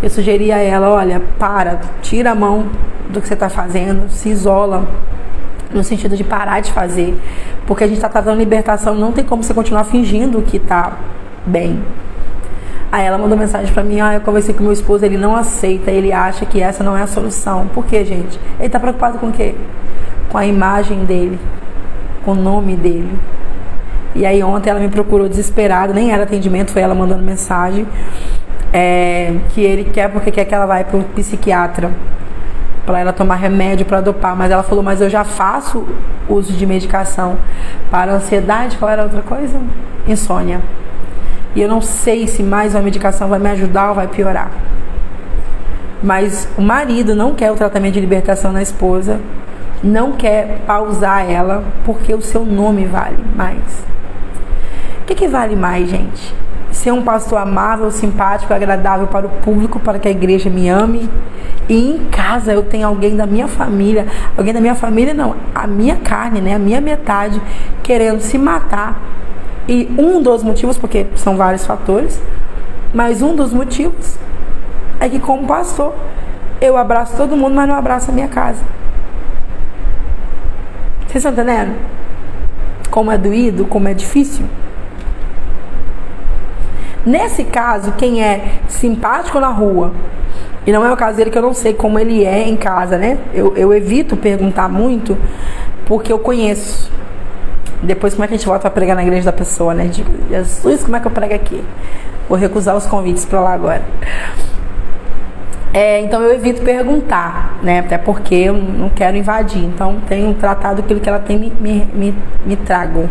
Eu sugeri a ela: olha, tira a mão do que você está fazendo, se isola, no sentido de parar de fazer, porque a gente está tratando libertação, não tem como você continuar fingindo que está bem. Aí ela mandou mensagem pra mim: eu conversei com meu esposo, ele não aceita, ele acha que essa não é a solução. Por quê, gente? Ele tá preocupado com o quê? Com a imagem dele, com o nome dele. E aí ontem ela me procurou desesperada, nem era atendimento, foi ela mandando mensagem, que ele quer, porque quer que ela vá pro psiquiatra para ela tomar remédio para dopar. Mas ela falou: mas eu já faço uso de medicação para ansiedade. Qual era a outra coisa? Insônia. E eu não sei se mais uma medicação vai me ajudar ou vai piorar. Mas o marido não quer o tratamento de libertação na esposa, não quer pausar ela, porque o seu nome vale mais. O que vale mais, gente? Ser um pastor amável, simpático, agradável para o público, para que a igreja me ame, e em casa eu tenho alguém da minha família não, a minha carne, né, a minha metade, querendo se matar. E um dos motivos, porque são vários fatores, mas um dos motivos é que, como pastor, eu abraço todo mundo, mas não abraço a minha casa. Vocês estão entendendo? Como é doído, como é difícil? Nesse caso, quem é simpático na rua, e não é o caso dele, que eu não sei como ele é em casa, né? Eu evito perguntar muito, porque eu conheço. Depois, como é que a gente volta a pregar na igreja da pessoa, né? Jesus, como é que eu prego aqui? Vou recusar os convites para lá agora. Então eu evito perguntar, né? Até porque eu não quero invadir. Então tenho tratado aquilo que ela tem me trago.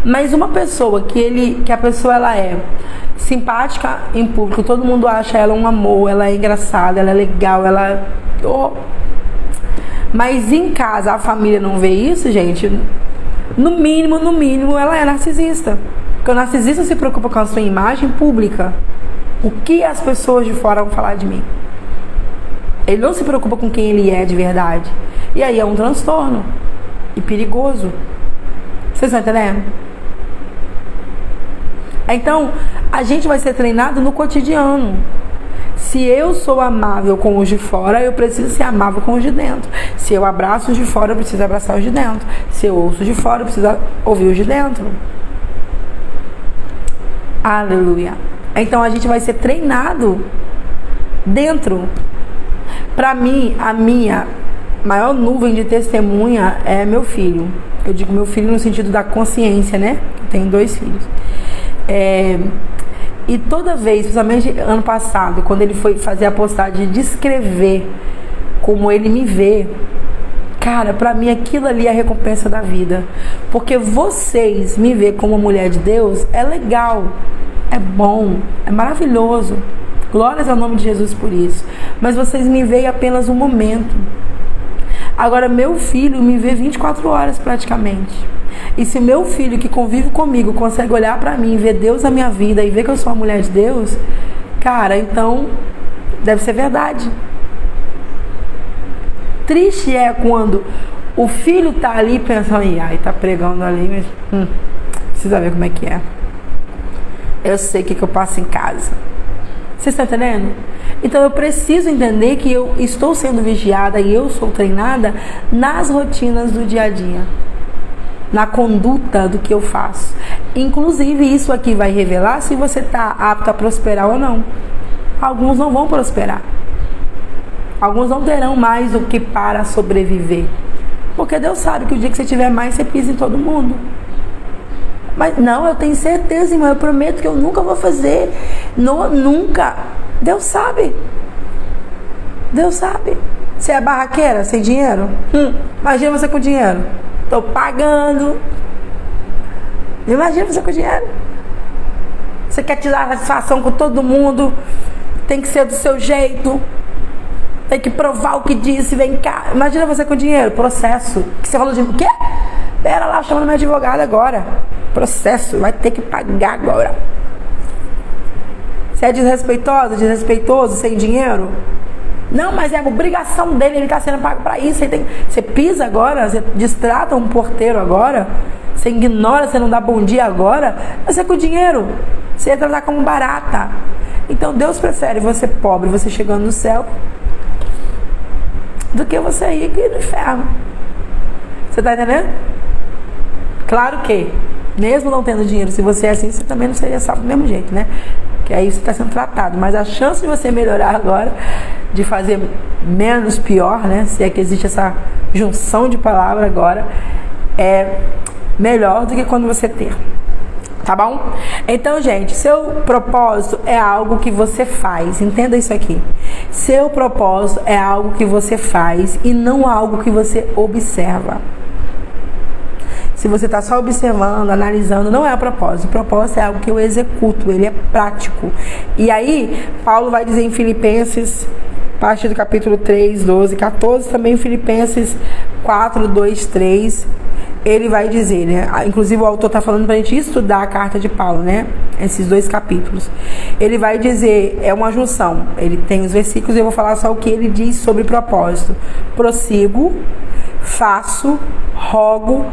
Mas uma pessoa que a pessoa ela é simpática em público, todo mundo acha ela um amor, ela é engraçada, ela é legal, mas em casa a família não vê isso, gente. No mínimo, ela é narcisista. Porque o narcisista se preocupa com a sua imagem pública. O que as pessoas de fora vão falar de mim? Ele não se preocupa com quem ele é de verdade. E aí é um transtorno. E perigoso. Vocês estão entendendo? Então, a gente vai ser treinado no cotidiano. Se eu sou amável com os de fora, eu preciso ser amável com os de dentro. Se eu abraço os de fora, eu preciso abraçar os de dentro. Se eu ouço os de fora, eu preciso ouvir os de dentro. Aleluia. Então a gente vai ser treinado dentro. Para mim, a minha maior nuvem de testemunha é meu filho. Eu digo meu filho no sentido da consciência, né? Eu tenho 2 filhos. E toda vez, principalmente ano passado, quando ele foi fazer a postagem de descrever como ele me vê, cara, pra mim aquilo ali é a recompensa da vida. Porque vocês me ver como mulher de Deus é legal, é bom, é maravilhoso. Glórias ao nome de Jesus por isso. Mas vocês me veem apenas um momento. Agora, meu filho me vê 24 horas praticamente. E se meu filho que convive comigo consegue olhar pra mim, ver Deus na minha vida e ver que eu sou uma mulher de Deus, cara, então deve ser verdade. Triste é quando o filho tá ali pensando: ai, tá pregando ali, mas precisa ver como é que é. Eu sei o que eu passo em casa. Vocês estão entendendo? Então eu preciso entender que eu estou sendo vigiada e eu sou treinada nas rotinas do dia a dia, na conduta do que eu faço. Inclusive isso aqui vai revelar se você está apto a prosperar ou não. Alguns não vão prosperar. Alguns não terão mais o que para sobreviver. Porque Deus sabe que o dia que você tiver mais, você pisa em todo mundo. Mas não, eu tenho certeza, irmão, eu prometo que eu nunca vou fazer. Não, nunca. Deus sabe. Deus sabe. Você é barraqueira, sem dinheiro? Imagina você com dinheiro. Tô pagando. Imagina você com dinheiro. Você quer tirar satisfação com todo mundo. Tem que ser do seu jeito. Tem que provar o que disse, vem cá. Imagina você com dinheiro, processo. Que você falou de o quê? Pera lá, chamando meu advogado agora. Processo, vai ter que pagar agora. Você é desrespeitosa, desrespeitoso, sem dinheiro? Não, mas é a obrigação dele, ele está sendo pago para isso. Você pisa agora, você destrata um porteiro agora, você ignora, você não dá bom dia agora, mas você com dinheiro, você ia tratar como barata. Então Deus prefere você pobre, você chegando no céu, do que você rico e ir no inferno. Você está entendendo? Claro que, mesmo não tendo dinheiro, se você é assim, você também não seria salvo do mesmo jeito, né? Que aí você está sendo tratado. Mas a chance de você melhorar agora, de fazer menos pior, né? Se é que existe essa junção de palavras agora, é melhor do que quando você ter. Tá bom? Então, gente, seu propósito é algo que você faz. Entenda isso aqui. Seu propósito é algo que você faz e não algo que você observa. Se você está só observando, analisando, não é o propósito. O propósito é algo que eu executo, ele é prático. E aí, Paulo vai dizer em Filipenses, a partir do capítulo 3, 12, 14, também em Filipenses 4, 2, 3, ele vai dizer, né? Inclusive o autor está falando para a gente estudar a carta de Paulo, né? Esses 2 capítulos. Ele vai dizer, é uma junção. Ele tem os versículos e eu vou falar só o que ele diz sobre propósito. Prossigo, faço, rogo,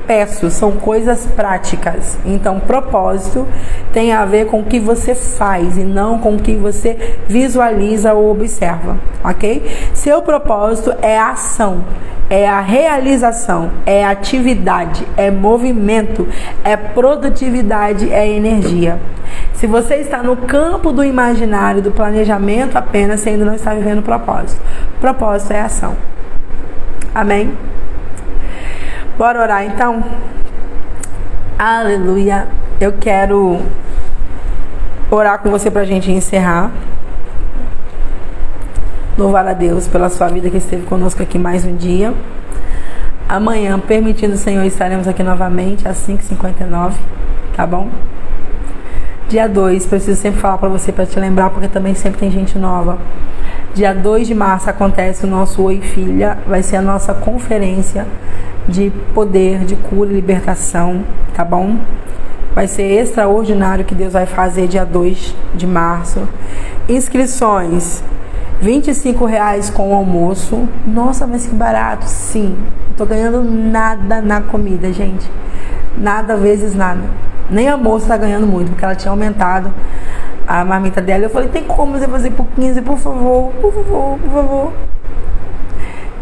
peço, são coisas práticas. Então, propósito tem a ver com o que você faz e não com o que você visualiza ou observa, ok? Seu propósito é a ação, é a realização, é atividade, é movimento, é produtividade, é energia. Se você está no campo do imaginário, do planejamento apenas, você ainda não está vivendo o propósito. Propósito é ação. Amém? Bora orar então? Aleluia. Eu quero orar com você pra gente encerrar. Louvar a Deus pela sua vida que esteve conosco aqui mais um dia. Amanhã, permitindo o Senhor, estaremos aqui novamente às 5h59, tá bom? Dia 2, preciso sempre falar pra você, pra te lembrar, porque também sempre tem gente nova. Dia 2 de março acontece o nosso Oi Filha, vai ser a nossa conferência de poder, de cura e libertação, tá bom? Vai ser extraordinário que Deus vai fazer dia 2 de março. Inscrições, R$25 com o almoço. Nossa, mas que barato. Sim, não tô ganhando nada na comida, gente. Nada vezes nada. Nem a moça tá ganhando muito, porque ela tinha aumentado a marmita dela. Eu falei, tem como você fazer por 15, por favor, por favor, por favor.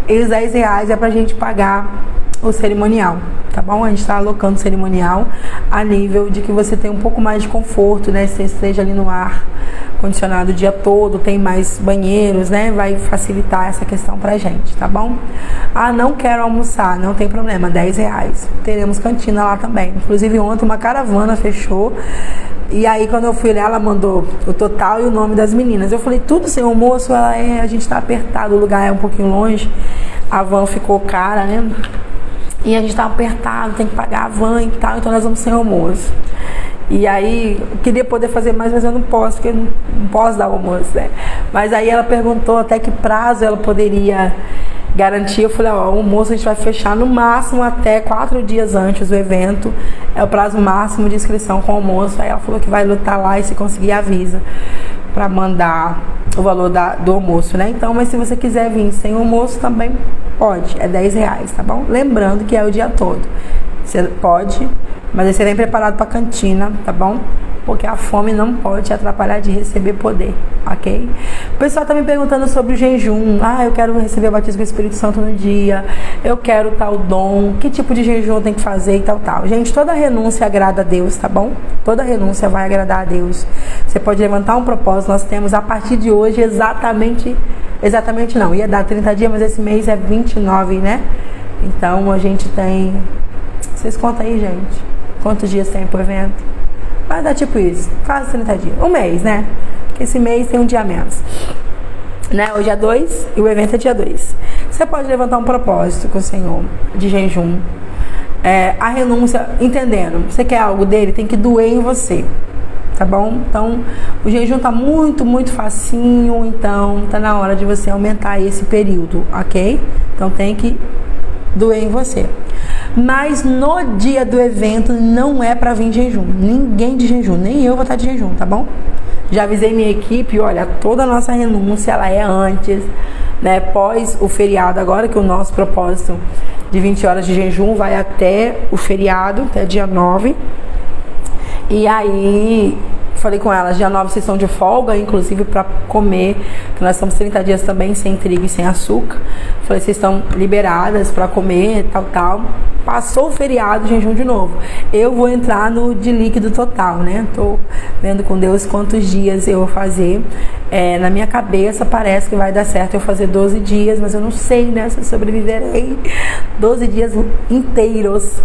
E os R$10 é pra gente pagar o cerimonial, tá bom? A gente está alocando o cerimonial a nível de que você tenha um pouco mais de conforto, né? Você esteja ali no ar condicionado o dia todo, tem mais banheiros, né? Vai facilitar essa questão pra gente, tá bom? Ah, não quero almoçar, não tem problema, R$10. Teremos cantina lá também. Inclusive ontem uma caravana fechou. E aí quando eu fui lá, ela mandou o total e o nome das meninas. Eu falei, tudo sem almoço? Ela a gente tá apertado, o lugar é um pouquinho longe, a van ficou cara, né? E a gente tá apertado, tem que pagar a van e tal, então nós vamos sem almoço. E aí, eu queria poder fazer mais, mas eu não posso, porque eu não posso dar almoço, né? Mas aí ela perguntou até que prazo ela poderia garantir. Eu falei, ó, o almoço a gente vai fechar no máximo até 4 dias antes do evento. É o prazo máximo de inscrição com o almoço. Aí ela falou que vai lutar lá e se conseguir avisa pra mandar o valor do almoço, né? Então, mas se você quiser vir sem almoço também pode, é R$10, tá bom? Lembrando que é o dia todo. Você pode, mas aí você vem preparado pra cantina, tá bom? Porque a fome não pode te atrapalhar de receber poder, ok? O pessoal tá me perguntando sobre o jejum. Ah, eu quero receber o batismo do Espírito Santo no dia, eu quero tal dom, que tipo de jejum eu tenho que fazer e tal. Gente, toda renúncia agrada a Deus, tá bom? Toda renúncia vai agradar a Deus. Você pode levantar um propósito, nós temos a partir de hoje exatamente Exatamente não, ia dar 30 dias, mas esse mês é 29, né? Então a gente tem... Vocês contam aí, gente, quantos dias tem pro evento? Vai dar tipo isso, quase 30 dias. Um mês, né? Porque esse mês tem um dia a menos. Né? Hoje é 2 e o evento é dia 2. Você pode levantar um propósito com o Senhor de jejum. A renúncia, entendendo, você quer algo dele, tem que doer em você, tá bom? Então, o jejum tá muito, muito facinho, então tá na hora de você aumentar esse período, ok? Então tem que doer em você. Mas no dia do evento não é pra vir de jejum, ninguém de jejum, nem eu vou estar de jejum, tá bom? Já avisei minha equipe, olha, toda a nossa renúncia, ela é antes, né, pós o feriado, agora que o nosso propósito de 20 horas de jejum vai até o feriado, até dia 9. E aí, falei com elas, dia 9 vocês estão de folga, inclusive para comer, que nós estamos 30 dias também sem trigo e sem açúcar. Falei, vocês estão liberadas para comer, tal. Passou o feriado, jejum de novo. Eu vou entrar no de líquido total, né? Tô vendo com Deus quantos dias eu vou fazer. Na minha cabeça parece que vai dar certo eu fazer 12 dias, mas eu não sei, né? Se eu sobreviverei 12 dias inteiros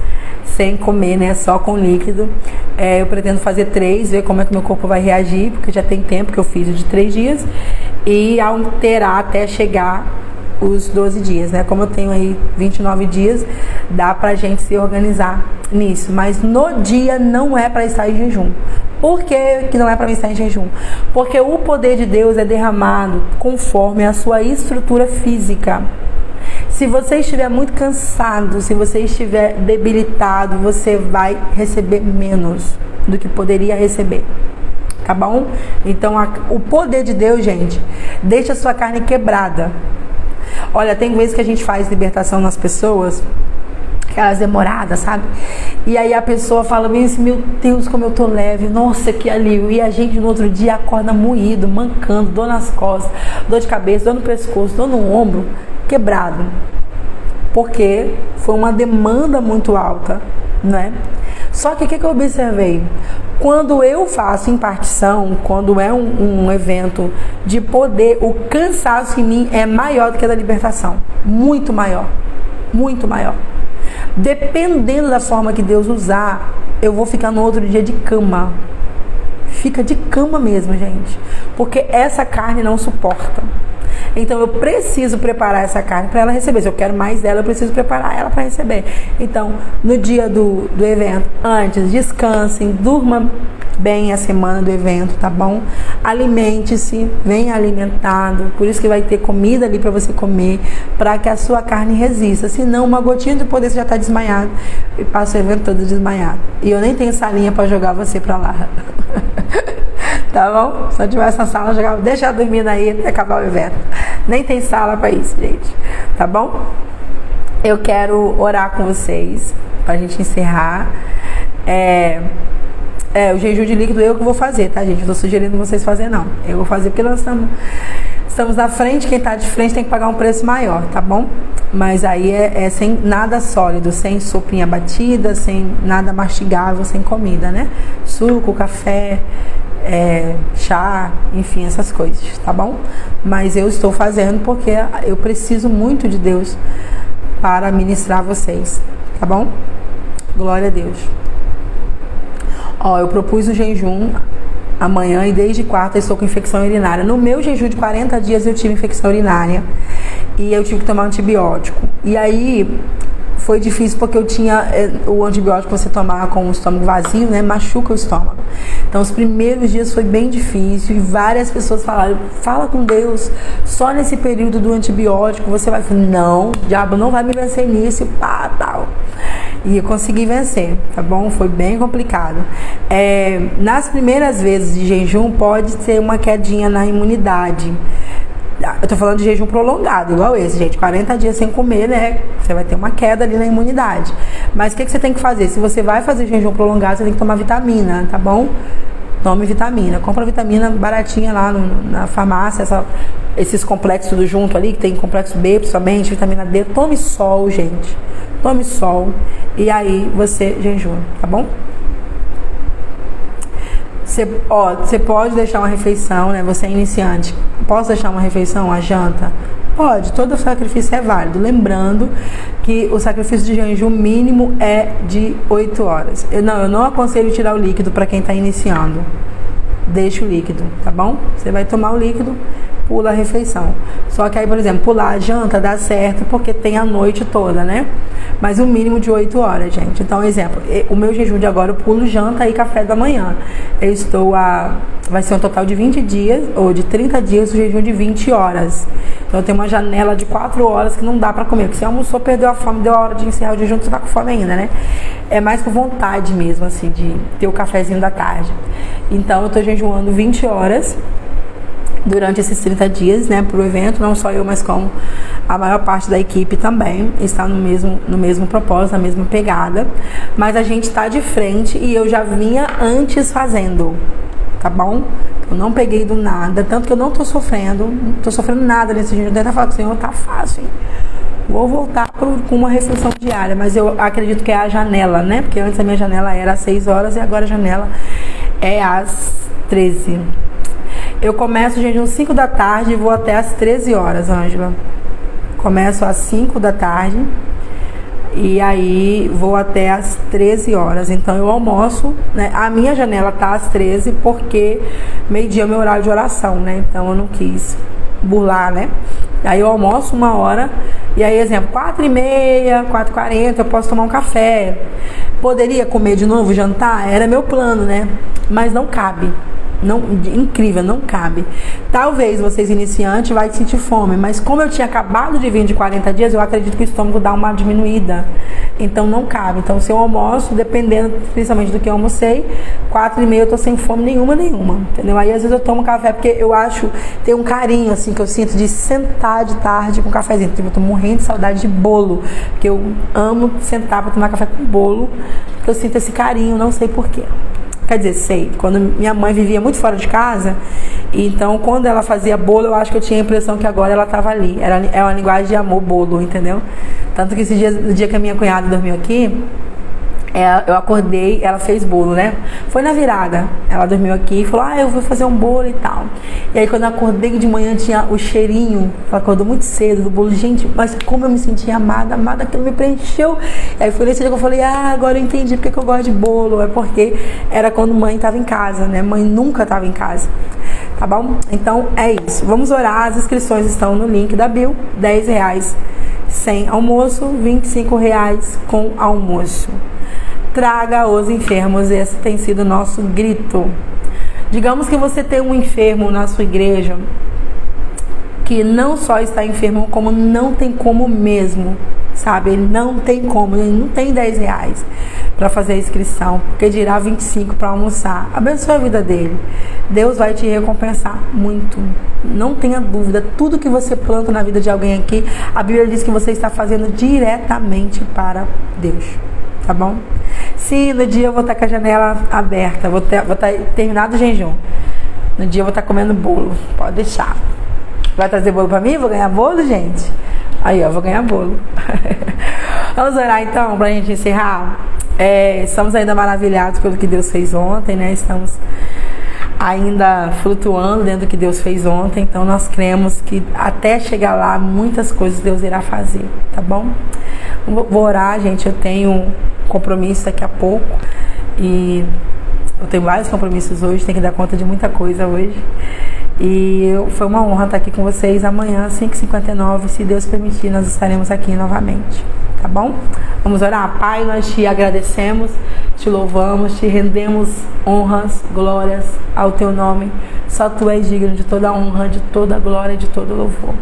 sem comer, né? Só com líquido. Eu pretendo fazer 3, ver como é que meu corpo vai reagir, porque já tem tempo que eu fiz o de 3 dias. E alterar até chegar os 12 dias, né? Como eu tenho aí 29 dias, dá pra gente se organizar nisso. Mas no dia não é pra estar em jejum. Por que não é pra mim estar em jejum? Porque o poder de Deus é derramado conforme a sua estrutura física. Se você estiver muito cansado, se você estiver debilitado, você vai receber menos do que poderia receber. Tá bom? Então, o poder de Deus, gente, deixa a sua carne quebrada. Olha, tem vezes que a gente faz libertação nas pessoas, aquelas demoradas, sabe? E aí a pessoa fala bem assim, meu Deus, como eu tô leve, nossa, que alívio. E a gente no outro dia acorda moído, mancando, dor nas costas, dor de cabeça, dor no pescoço, dor no ombro, quebrado. Porque foi uma demanda muito alta, né? Só que o que eu observei? Quando eu faço impartição, quando é um evento de poder, o cansaço em mim é maior do que a da libertação. Muito maior. Muito maior. Dependendo da forma que Deus usar, eu vou ficar no outro dia de cama. Fica de cama mesmo, gente. Porque essa carne não suporta. Então eu preciso preparar essa carne para ela receber. Se eu quero mais dela, eu preciso preparar ela para receber. Então, no dia do evento, antes, descansem, durma bem a semana do evento, tá bom? Alimente-se, venha alimentado. Por isso que vai ter comida ali para você comer, para que a sua carne resista. Senão, uma gotinha de poder, você já tá desmaiado e passa o evento todo desmaiado. E eu nem tenho salinha para jogar você para lá. Tá bom? Se eu tivesse na sala, eu jogava, deixa ela dormindo aí até acabar o evento. Nem tem sala pra isso, gente. Tá bom? Eu quero orar com vocês pra gente encerrar. O jejum de líquido eu que vou fazer, tá, gente? Não tô sugerindo vocês fazerem, não. Eu vou fazer porque nós estamos na frente. Quem tá de frente tem que pagar um preço maior, tá bom? Mas aí é sem nada sólido, sem sopinha batida, sem nada mastigável, sem comida, né? Suco, café, chá, enfim, essas coisas, tá bom? Mas eu estou fazendo porque eu preciso muito de Deus para ministrar vocês, tá bom? Glória a Deus. Eu propus o jejum amanhã e desde quarta eu estou com infecção urinária. No meu jejum de 40 dias eu tive infecção urinária e eu tive que tomar antibiótico. E aí foi difícil porque eu tinha o antibiótico que você tomar com o estômago vazio, né? Machuca o estômago. Então os primeiros dias foi bem difícil e várias pessoas falaram, fala com Deus, só nesse período do antibiótico você vai falar, não, o diabo não vai me vencer nisso, pá, tal. E eu consegui vencer, tá bom? Foi bem complicado. Nas primeiras vezes de jejum pode ser uma quedinha na imunidade. Eu tô falando de jejum prolongado, igual esse, gente. 40 dias sem comer, né? Você vai ter uma queda ali na imunidade. Mas o que você tem que fazer? Se você vai fazer jejum prolongado, você tem que tomar vitamina, tá bom? Tome vitamina. Compra vitamina baratinha lá na farmácia, esses complexos tudo junto ali, que tem complexo B, principalmente, vitamina D. Tome sol, gente. Tome sol. E aí você jejum, tá bom? Você pode deixar uma refeição, né? Você é iniciante. Posso deixar uma refeição, a janta? Pode, todo sacrifício é válido. Lembrando que o sacrifício de jejum mínimo é de 8 horas. Eu não aconselho tirar o líquido para quem está iniciando. Deixa o líquido, tá bom? Você vai tomar o líquido, pula a refeição. Só que aí, por exemplo, pular a janta dá certo porque tem a noite toda, né? Mas o mínimo de 8 horas, gente. Então, exemplo, o meu jejum de agora eu pulo janta e café da manhã. Vai ser um total de 20 dias, ou de 30 dias, o jejum de 20 horas. Então eu tenho uma janela de 4 horas que não dá pra comer. Porque você almoçou, perdeu a fome, deu a hora de encerrar o jejum, você tá com fome ainda, né? É mais por vontade mesmo, assim, de ter o cafezinho da tarde. Então eu tô jejuando 20 horas durante esses 30 dias, né, pro evento. Não só eu, mas como a maior parte da equipe também está no mesmo propósito, na mesma pegada. Mas a gente tá de frente e eu já vinha antes fazendo, tá bom? Eu não peguei do nada, tanto que eu não tô sofrendo nada nesse jejum. Eu tento falar com o Senhor, tá fácil, hein? Vou voltar com uma refeição diária, mas eu acredito que é a janela, né? Porque antes a minha janela era às 6 horas e agora a janela é às 13. Eu começo o jejum às 5 da tarde e vou até às 13 horas, Ângela. Começo às 5 da tarde e aí vou até às 13 horas. Então eu almoço, né? A minha janela tá às 13 porque meio-dia é o meu horário de oração, né? Então eu não quis burlar, né? Aí eu almoço 1 hora e aí, exemplo, 4h30, 4h40 eu posso tomar um café. Poderia comer de novo, jantar? Era meu plano, né? Mas não cabe. Incrível, não cabe. Talvez vocês iniciantes vai sentir fome, mas como eu tinha acabado de vir de 40 dias, eu acredito que o estômago dá uma diminuída. Então não cabe. Então se eu almoço, dependendo principalmente do que eu almocei, 4h30 eu tô sem fome nenhuma, entendeu? Aí às vezes eu tomo café porque eu acho, tem um carinho assim que eu sinto de sentar de tarde com cafezinho. Tipo, eu tô morrendo de saudade de bolo, porque eu amo sentar para tomar café com bolo, porque eu sinto esse carinho, não sei porquê. Quer dizer, sei, quando minha mãe vivia muito fora de casa, então quando ela fazia bolo, eu acho que eu tinha a impressão que agora ela estava ali. É uma linguagem de amor, bolo, entendeu? Tanto que no dia que a minha cunhada dormiu aqui, eu acordei, ela fez bolo, né? Foi na virada, ela dormiu aqui e falou, eu vou fazer um bolo e tal. E aí quando eu acordei de manhã tinha o cheirinho, ela acordou muito cedo do bolo. Gente, mas como eu me senti amada, aquilo me preencheu. E aí foi nesse dia que eu falei, agora eu entendi porque que eu gosto de bolo. É porque era quando mãe estava em casa, né? Mãe nunca estava em casa. Tá bom? Então é isso. Vamos orar, as inscrições estão no link da bio, R$10 sem almoço, R$25 com almoço. Traga os enfermos, esse tem sido o nosso grito. Digamos que você tem um enfermo na sua igreja que não só está enfermo, como não tem como mesmo, sabe? Ele não tem como, ele não tem R$10 para fazer a inscrição, porque dirá 25 para almoçar. Abençoe a vida dele. Deus vai te recompensar muito. Não tenha dúvida, tudo que você planta na vida de alguém aqui, a Bíblia diz que você está fazendo diretamente para Deus, tá bom? Sim, no dia eu vou estar com a janela aberta, vou estar terminado o jejum. No dia eu vou estar comendo bolo, pode deixar. Vai trazer bolo pra mim? Vou ganhar bolo, gente? Aí, vou ganhar bolo. Vamos orar então, pra gente encerrar? Estamos ainda maravilhados pelo que Deus fez ontem, né? Estamos ainda flutuando dentro do que Deus fez ontem. Então nós cremos que até chegar lá, muitas coisas Deus irá fazer, tá bom? Vou orar, gente. Eu tenho compromisso daqui a pouco e eu tenho vários compromissos hoje, tenho que dar conta de muita coisa hoje. E foi uma honra estar aqui com vocês. Amanhã, 5h59, se Deus permitir, nós estaremos aqui novamente, tá bom? Vamos orar? Pai, nós te agradecemos, te louvamos, te rendemos honras, glórias ao teu nome. Só tu és digno de toda a honra, de toda a glória, de todo o louvor.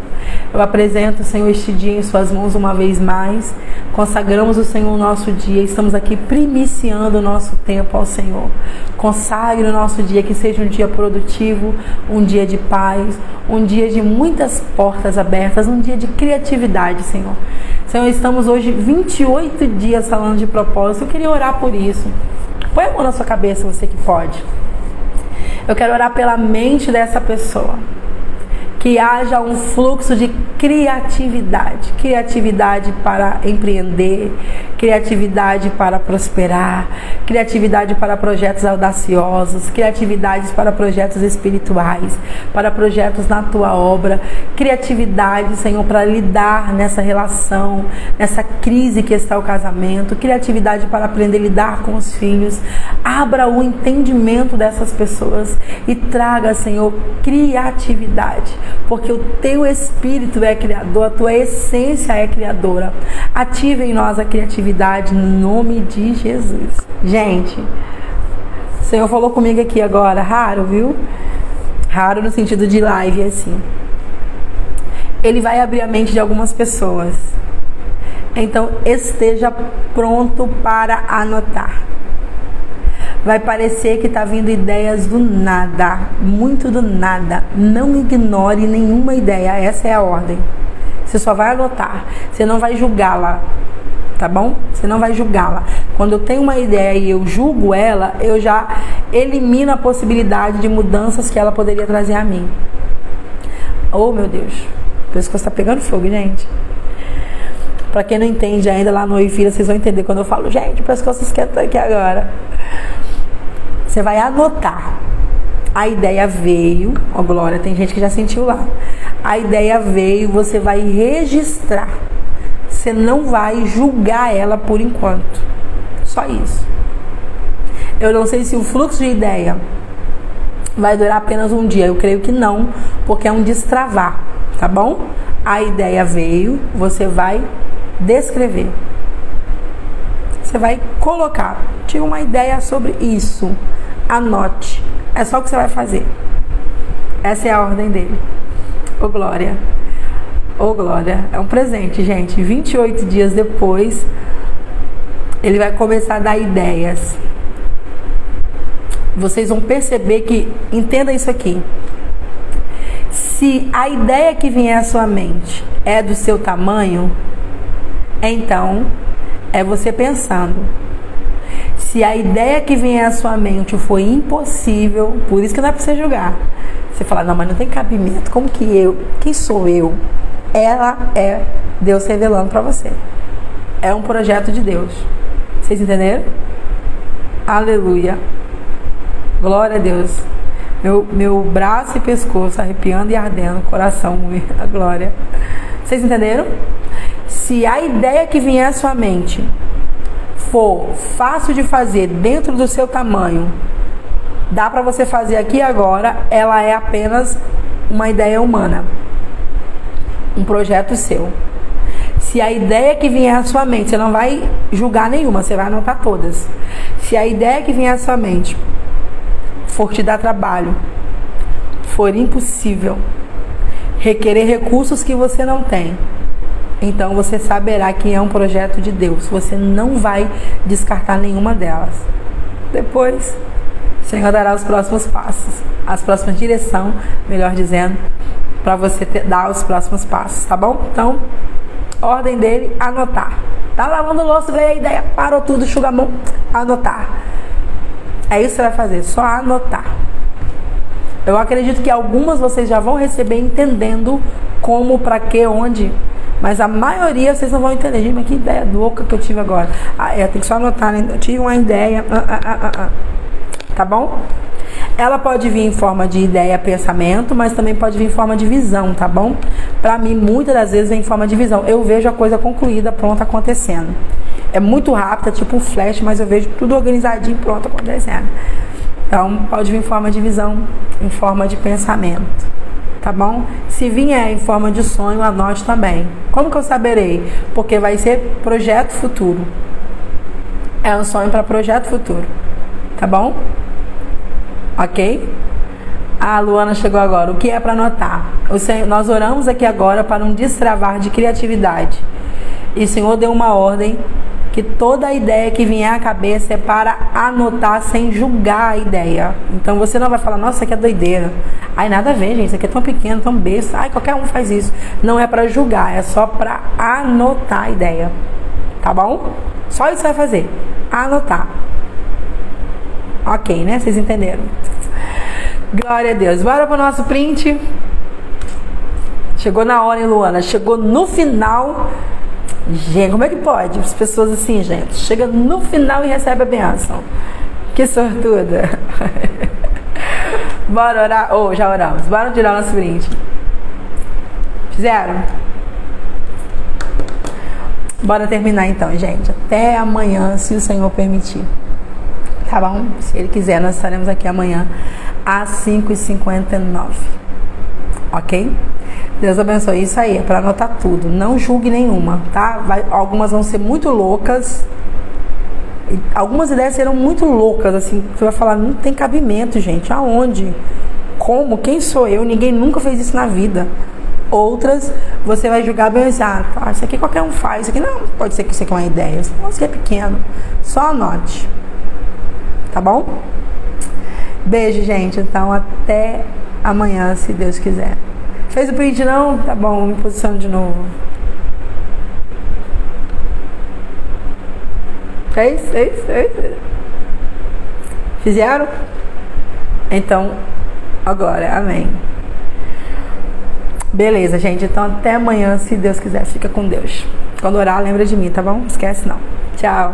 Eu apresento, Senhor, este dia em suas mãos uma vez mais. Consagramos o Senhor o nosso dia. Estamos aqui primiciando o nosso tempo ao Senhor. Consagre o nosso dia, que seja um dia produtivo, um dia de paz, um dia de muitas portas abertas, um dia de criatividade, Senhor. Senhor, estamos hoje 28 dias falando de propósito. Eu queria orar por isso. Põe a mão na sua cabeça, você que pode. Eu quero orar pela mente dessa pessoa que haja um fluxo de criatividade. Criatividade para empreender, criatividade para prosperar, criatividade para projetos audaciosos, criatividade para projetos espirituais, para projetos na tua obra, criatividade, Senhor, para lidar nessa relação, nessa crise que está o casamento, criatividade para aprender a lidar com os filhos. Abra o entendimento dessas pessoas e traga, Senhor, criatividade, porque o teu espírito é criador, a tua essência é criadora. Ative em nós a criatividade no nome de Jesus. Gente, o Senhor falou comigo aqui agora, raro, viu? Raro no sentido de live, assim. Ele vai abrir a mente de algumas pessoas. Então, esteja pronto para anotar. Vai parecer que está vindo ideias do nada, muito do nada. Não ignore nenhuma ideia, essa é a ordem. Você só vai anotar, você não vai julgá-la, tá bom? Você não vai julgá-la. Quando eu tenho uma ideia e eu julgo ela, eu já elimino a possibilidade de mudanças que ela poderia trazer a mim. Oh, meu Deus, o pescoço está pegando fogo, gente. Para quem não entende ainda, lá no Oi Filha, vocês vão entender quando eu falo, gente, o pescoço esquenta aqui agora. Você vai anotar. A ideia veio, ó Glória, tem gente que já sentiu lá. A ideia veio, você vai registrar. Você não vai julgar ela por enquanto. Só isso. Eu não sei se o fluxo de ideia vai durar apenas um dia. Eu creio que não, porque é um destravar, tá bom? A ideia veio, você vai descrever. Você vai colocar. Tive uma ideia sobre isso. Anote. É só o que você vai fazer. Essa é a ordem dele. Ô Glória. Ô Glória. É um presente, gente. 28 dias depois, ele vai começar a dar ideias. Vocês vão perceber que, entenda isso aqui. Se a ideia que vier à sua mente é do seu tamanho, então é você pensando. Se a ideia que vier à sua mente foi impossível, por isso que não é para você julgar. Você fala, não, mas não tem cabimento. Como que eu? Quem sou eu? Ela é Deus revelando para você. É um projeto de Deus. Vocês entenderam? Aleluia. Glória a Deus. Meu braço e pescoço arrepiando e ardendo, coração, a glória. Vocês entenderam? Se a ideia que vier à sua mente for fácil de fazer dentro do seu tamanho, dá para você fazer aqui e agora, ela é apenas uma ideia humana, um projeto seu. Se a ideia que vier à sua mente, você não vai julgar nenhuma, você vai anotar todas. Se a ideia que vier à sua mente for te dar trabalho, for impossível, requerer recursos que você não tem, então você saberá que é um projeto de Deus. Você não vai descartar nenhuma delas. Depois, o Senhor dará os próximos passos, as próximas direções, melhor dizendo, para você dar os próximos passos, tá bom? Então, ordem dele, anotar. Tá lavando louça, veio a ideia, parou tudo, enxuga a mão, anotar. É isso que você vai fazer, só anotar. Eu acredito que algumas vocês já vão receber entendendo como, para que, onde. Mas a maioria vocês não vão entender. Gente, mas que ideia louca que eu tive agora. Tem que só anotar, né? Eu tive uma ideia. Tá bom? Ela pode vir em forma de ideia, pensamento, mas também pode vir em forma de visão, tá bom? Pra mim, muitas das vezes vem em forma de visão. Eu vejo a coisa concluída, pronta, acontecendo. É muito rápido, é tipo um flash, mas eu vejo tudo organizadinho, pronto, acontecendo. Então, pode vir em forma de visão, em forma de pensamento. Tá bom? Se vier em forma de sonho, anote também. Como que eu saberei? Porque vai ser projeto futuro. É um sonho para projeto futuro. Tá bom? Ok? A Luana chegou agora. O que é para anotar? Nós oramos aqui agora para um destravar de criatividade. E o Senhor deu uma ordem que toda a ideia que vier à cabeça é para anotar sem julgar a ideia. Então você não vai falar, nossa, isso aqui é doideira. Ai, nada a ver, gente, isso aqui é tão pequeno, tão besta. Ai, qualquer um faz isso. Não é para julgar, é só para anotar a ideia. Tá bom? Só isso você vai fazer. Anotar. Ok, né? Vocês entenderam? Glória a Deus. Bora pro nosso print. Chegou na hora, hein, Luana? Chegou no final. Gente, como é que pode? As pessoas assim, gente. Chega no final e recebe a bênção. Que sortuda. Bora orar? Já oramos. Bora tirar o nosso brinde. Fizeram? Bora terminar então, gente. Até amanhã, se o Senhor permitir. Tá bom? Se Ele quiser, nós estaremos aqui amanhã às 5h59. Ok? Deus abençoe. Isso aí, é para anotar tudo. Não julgue nenhuma, tá? Algumas vão ser muito loucas. Algumas ideias serão muito loucas, assim. Você vai falar, não tem cabimento, gente. Aonde? Como? Quem sou eu? Ninguém nunca fez isso na vida. Outras, você vai julgar bem assim, isso aqui qualquer um faz. Isso aqui não, pode ser que isso aqui é uma ideia. Isso aqui é pequeno. Só anote. Tá bom? Beijo, gente. Então, até amanhã, se Deus quiser. Fez o print não? Tá bom, me posiciono de novo. Fez? Fizeram? Então, agora, amém. Beleza, gente. Então, até amanhã, se Deus quiser. Fica com Deus. Quando orar, lembra de mim, tá bom? Esquece não. Tchau.